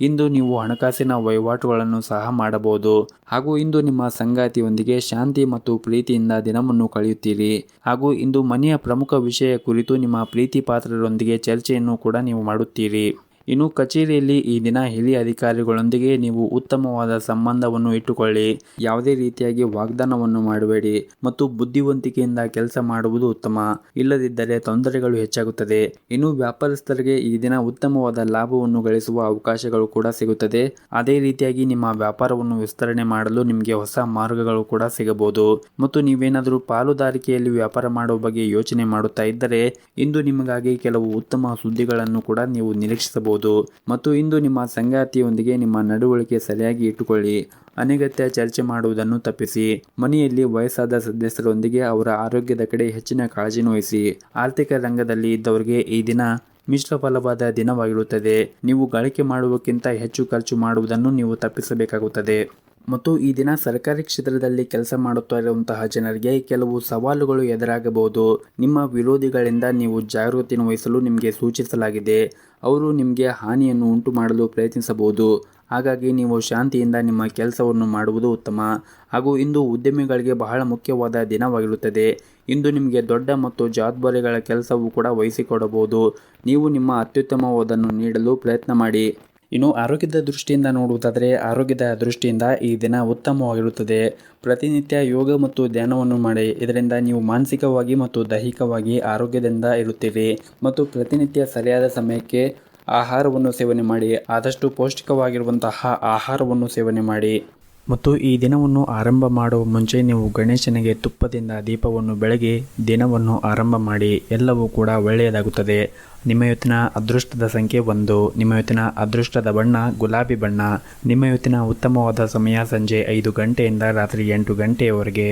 ಇಂದು ನೀವು ಹಣಕಾಸಿನ ವಹಿವಾಟುಗಳನ್ನು ಸಹ ಮಾಡಬಹುದು ಹಾಗೂ ಇಂದು ನಿಮ್ಮ ಸಂಗಾತಿಯೊಂದಿಗೆ ಶಾಂತಿ ಮತ್ತು ಪ್ರೀತಿಯಿಂದ ದಿನವನ್ನು ಕಳೆಯುತ್ತೀರಿ. ಹಾಗೂ ಇಂದು ಮನೆಯ ಪ್ರಮುಖ ವಿಷಯ ಕುರಿತು ನಿಮ್ಮ ಪ್ರೀತಿ ಪಾತ್ರರೊಂದಿಗೆ ಚರ್ಚೆಯನ್ನು ಕೂಡ ನೀವು ಮಾಡುತ್ತೀರಿ. ಇನ್ನು ಕಚೇರಿಯಲ್ಲಿ ಈ ದಿನ ಹಿರಿಯ ಅಧಿಕಾರಿಗಳೊಂದಿಗೆ ನೀವು ಉತ್ತಮವಾದ ಸಂಬಂಧವನ್ನು ಇಟ್ಟುಕೊಳ್ಳಿ. ಯಾವುದೇ ರೀತಿಯಾಗಿ ವಾಗ್ದಾನವನ್ನು ಮಾಡಬೇಡಿ ಮತ್ತು ಬುದ್ಧಿವಂತಿಕೆಯಿಂದ ಕೆಲಸ ಮಾಡುವುದು ಉತ್ತಮ. ಇಲ್ಲದಿದ್ದರೆ ತೊಂದರೆಗಳು ಹೆಚ್ಚಾಗುತ್ತದೆ. ಇನ್ನು ವ್ಯಾಪಾರಸ್ಥರಿಗೆ ಈ ದಿನ ಉತ್ತಮವಾದ ಲಾಭವನ್ನು ಗಳಿಸುವ ಅವಕಾಶಗಳು ಕೂಡ ಸಿಗುತ್ತದೆ. ಅದೇ ರೀತಿಯಾಗಿ ನಿಮ್ಮ ವ್ಯಾಪಾರವನ್ನು ವಿಸ್ತರಣೆ ಮಾಡಲು ನಿಮಗೆ ಹೊಸ ಮಾರ್ಗಗಳು ಕೂಡ ಸಿಗಬಹುದು. ಮತ್ತು ನೀವೇನಾದರೂ ಪಾಲುದಾರಿಕೆಯಲ್ಲಿ ವ್ಯಾಪಾರ ಮಾಡುವ ಬಗ್ಗೆ ಯೋಚನೆ ಮಾಡುತ್ತಾ ಇದ್ದರೆ ಇಂದು ನಿಮಗಾಗಿ ಕೆಲವು ಉತ್ತಮ ಸುದ್ದಿಗಳನ್ನು ಕೂಡ ನೀವು ನಿರೀಕ್ಷಿಸಬಹುದು. ಮತ್ತು ಇಂದು ನಿಮ್ಮ ಸಂಗಾತಿಯೊಂದಿಗೆ ನಿಮ್ಮ ನಡವಳಿಕೆ ಸರಿಯಾಗಿ ಇಟ್ಟುಕೊಳ್ಳಿ. ಅನಗತ್ಯ ಚರ್ಚೆ ಮಾಡುವುದನ್ನು ತಪ್ಪಿಸಿ. ಮನೆಯಲ್ಲಿ ವಯಸ್ಸಾದ ಸದಸ್ಯರೊಂದಿಗೆ ಅವರ ಆರೋಗ್ಯದ ಕಡೆ ಹೆಚ್ಚಿನ ಕಾಳಜಿಯನ್ನು ವಹಿಸಿ. ಆರ್ಥಿಕ ರಂಗದಲ್ಲಿ ಇದ್ದವರಿಗೆ ಈ ದಿನ ಮಿಶ್ರ ಫಲವಾದ ದಿನವಾಗಿರುತ್ತದೆ. ನೀವು ಗಳಿಕೆ ಮಾಡುವಕ್ಕಿಂತ ಹೆಚ್ಚು ಖರ್ಚು ಮಾಡುವುದನ್ನು ನೀವು ತಪ್ಪಿಸಬೇಕಾಗುತ್ತದೆ. ಮತ್ತು ಈ ದಿನ ಸರ್ಕಾರಿ ಕ್ಷೇತ್ರದಲ್ಲಿ ಕೆಲಸ ಮಾಡುತ್ತಾ ಇರುವಂತಹ ಜನರಿಗೆ ಕೆಲವು ಸವಾಲುಗಳು ಎದುರಾಗಬಹುದು. ನಿಮ್ಮ ವಿರೋಧಿಗಳಿಂದ ನೀವು ಜಾಗೃತಿಯನ್ನು ವಹಿಸಲು ನಿಮಗೆ ಸೂಚಿಸಲಾಗಿದೆ. ಅವರು ನಿಮಗೆ ಹಾನಿಯನ್ನು ಉಂಟು ಮಾಡಲು ಪ್ರಯತ್ನಿಸಬಹುದು. ಹಾಗಾಗಿ ನೀವು ಶಾಂತಿಯಿಂದ ನಿಮ್ಮ ಕೆಲಸವನ್ನು ಮಾಡುವುದು ಉತ್ತಮ. ಹಾಗೂ ಇಂದು ಉದ್ಯಮಿಗಳಿಗೆ ಬಹಳ ಮುಖ್ಯವಾದ ದಿನವಾಗಿರುತ್ತದೆ. ಇಂದು ನಿಮಗೆ ದೊಡ್ಡ ಮತ್ತು ಜವಾಬ್ದಾರಿಗಳ ಕೆಲಸವೂ ಕೂಡ ವಹಿಸಿಕೊಡಬಹುದು. ನೀವು ನಿಮ್ಮ ಅತ್ಯುತ್ತಮವಾದನ್ನು ನೀಡಲು ಪ್ರಯತ್ನ ಮಾಡಿ. ಇನ್ನು ಆರೋಗ್ಯದ ದೃಷ್ಟಿಯಿಂದ ನೋಡುವುದಾದರೆ ಆರೋಗ್ಯದ ದೃಷ್ಟಿಯಿಂದ ಈ ದಿನ ಉತ್ತಮವಾಗಿರುತ್ತದೆ. ಪ್ರತಿನಿತ್ಯ ಯೋಗ ಮತ್ತು ಧ್ಯಾನವನ್ನು ಮಾಡಿ. ಇದರಿಂದ ನೀವು ಮಾನಸಿಕವಾಗಿ ಮತ್ತು ದೈಹಿಕವಾಗಿ ಆರೋಗ್ಯದಿಂದ ಇರುತ್ತೀರಿ. ಮತ್ತು ಪ್ರತಿನಿತ್ಯ ಸರಿಯಾದ ಸಮಯಕ್ಕೆ ಆಹಾರವನ್ನು ಸೇವನೆ ಮಾಡಿ. ಆದಷ್ಟು ಪೌಷ್ಟಿಕವಾಗಿರುವಂತಹ ಆಹಾರವನ್ನು ಸೇವನೆ ಮಾಡಿ. ಮತ್ತು ಈ ದಿನವನ್ನು ಆರಂಭ ಮಾಡುವ ಮುಂಚೆ ನೀವು ಗಣೇಶನಿಗೆ ತುಪ್ಪದಿಂದ ದೀಪವನ್ನು ಬೆಳಗಿ ದಿನವನ್ನು ಆರಂಭ ಮಾಡಿ. ಎಲ್ಲವೂ ಕೂಡ ಒಳ್ಳೆಯದಾಗುತ್ತದೆ. ನಿಮ್ಮ ಇವತ್ತಿನ ಅದೃಷ್ಟದ ಸಂಖ್ಯೆ 1. ನಿಮ್ಮ ಇವತ್ತಿನ ಅದೃಷ್ಟದ ಬಣ್ಣ ಗುಲಾಬಿ ಬಣ್ಣ. ನಿಮ್ಮ ಇವತ್ತಿನ ಉತ್ತಮವಾದ ಸಮಯ ಸಂಜೆ 5 ಗಂಟೆಯಿಂದ ರಾತ್ರಿ 8 ಗಂಟೆಯವರೆಗೆ.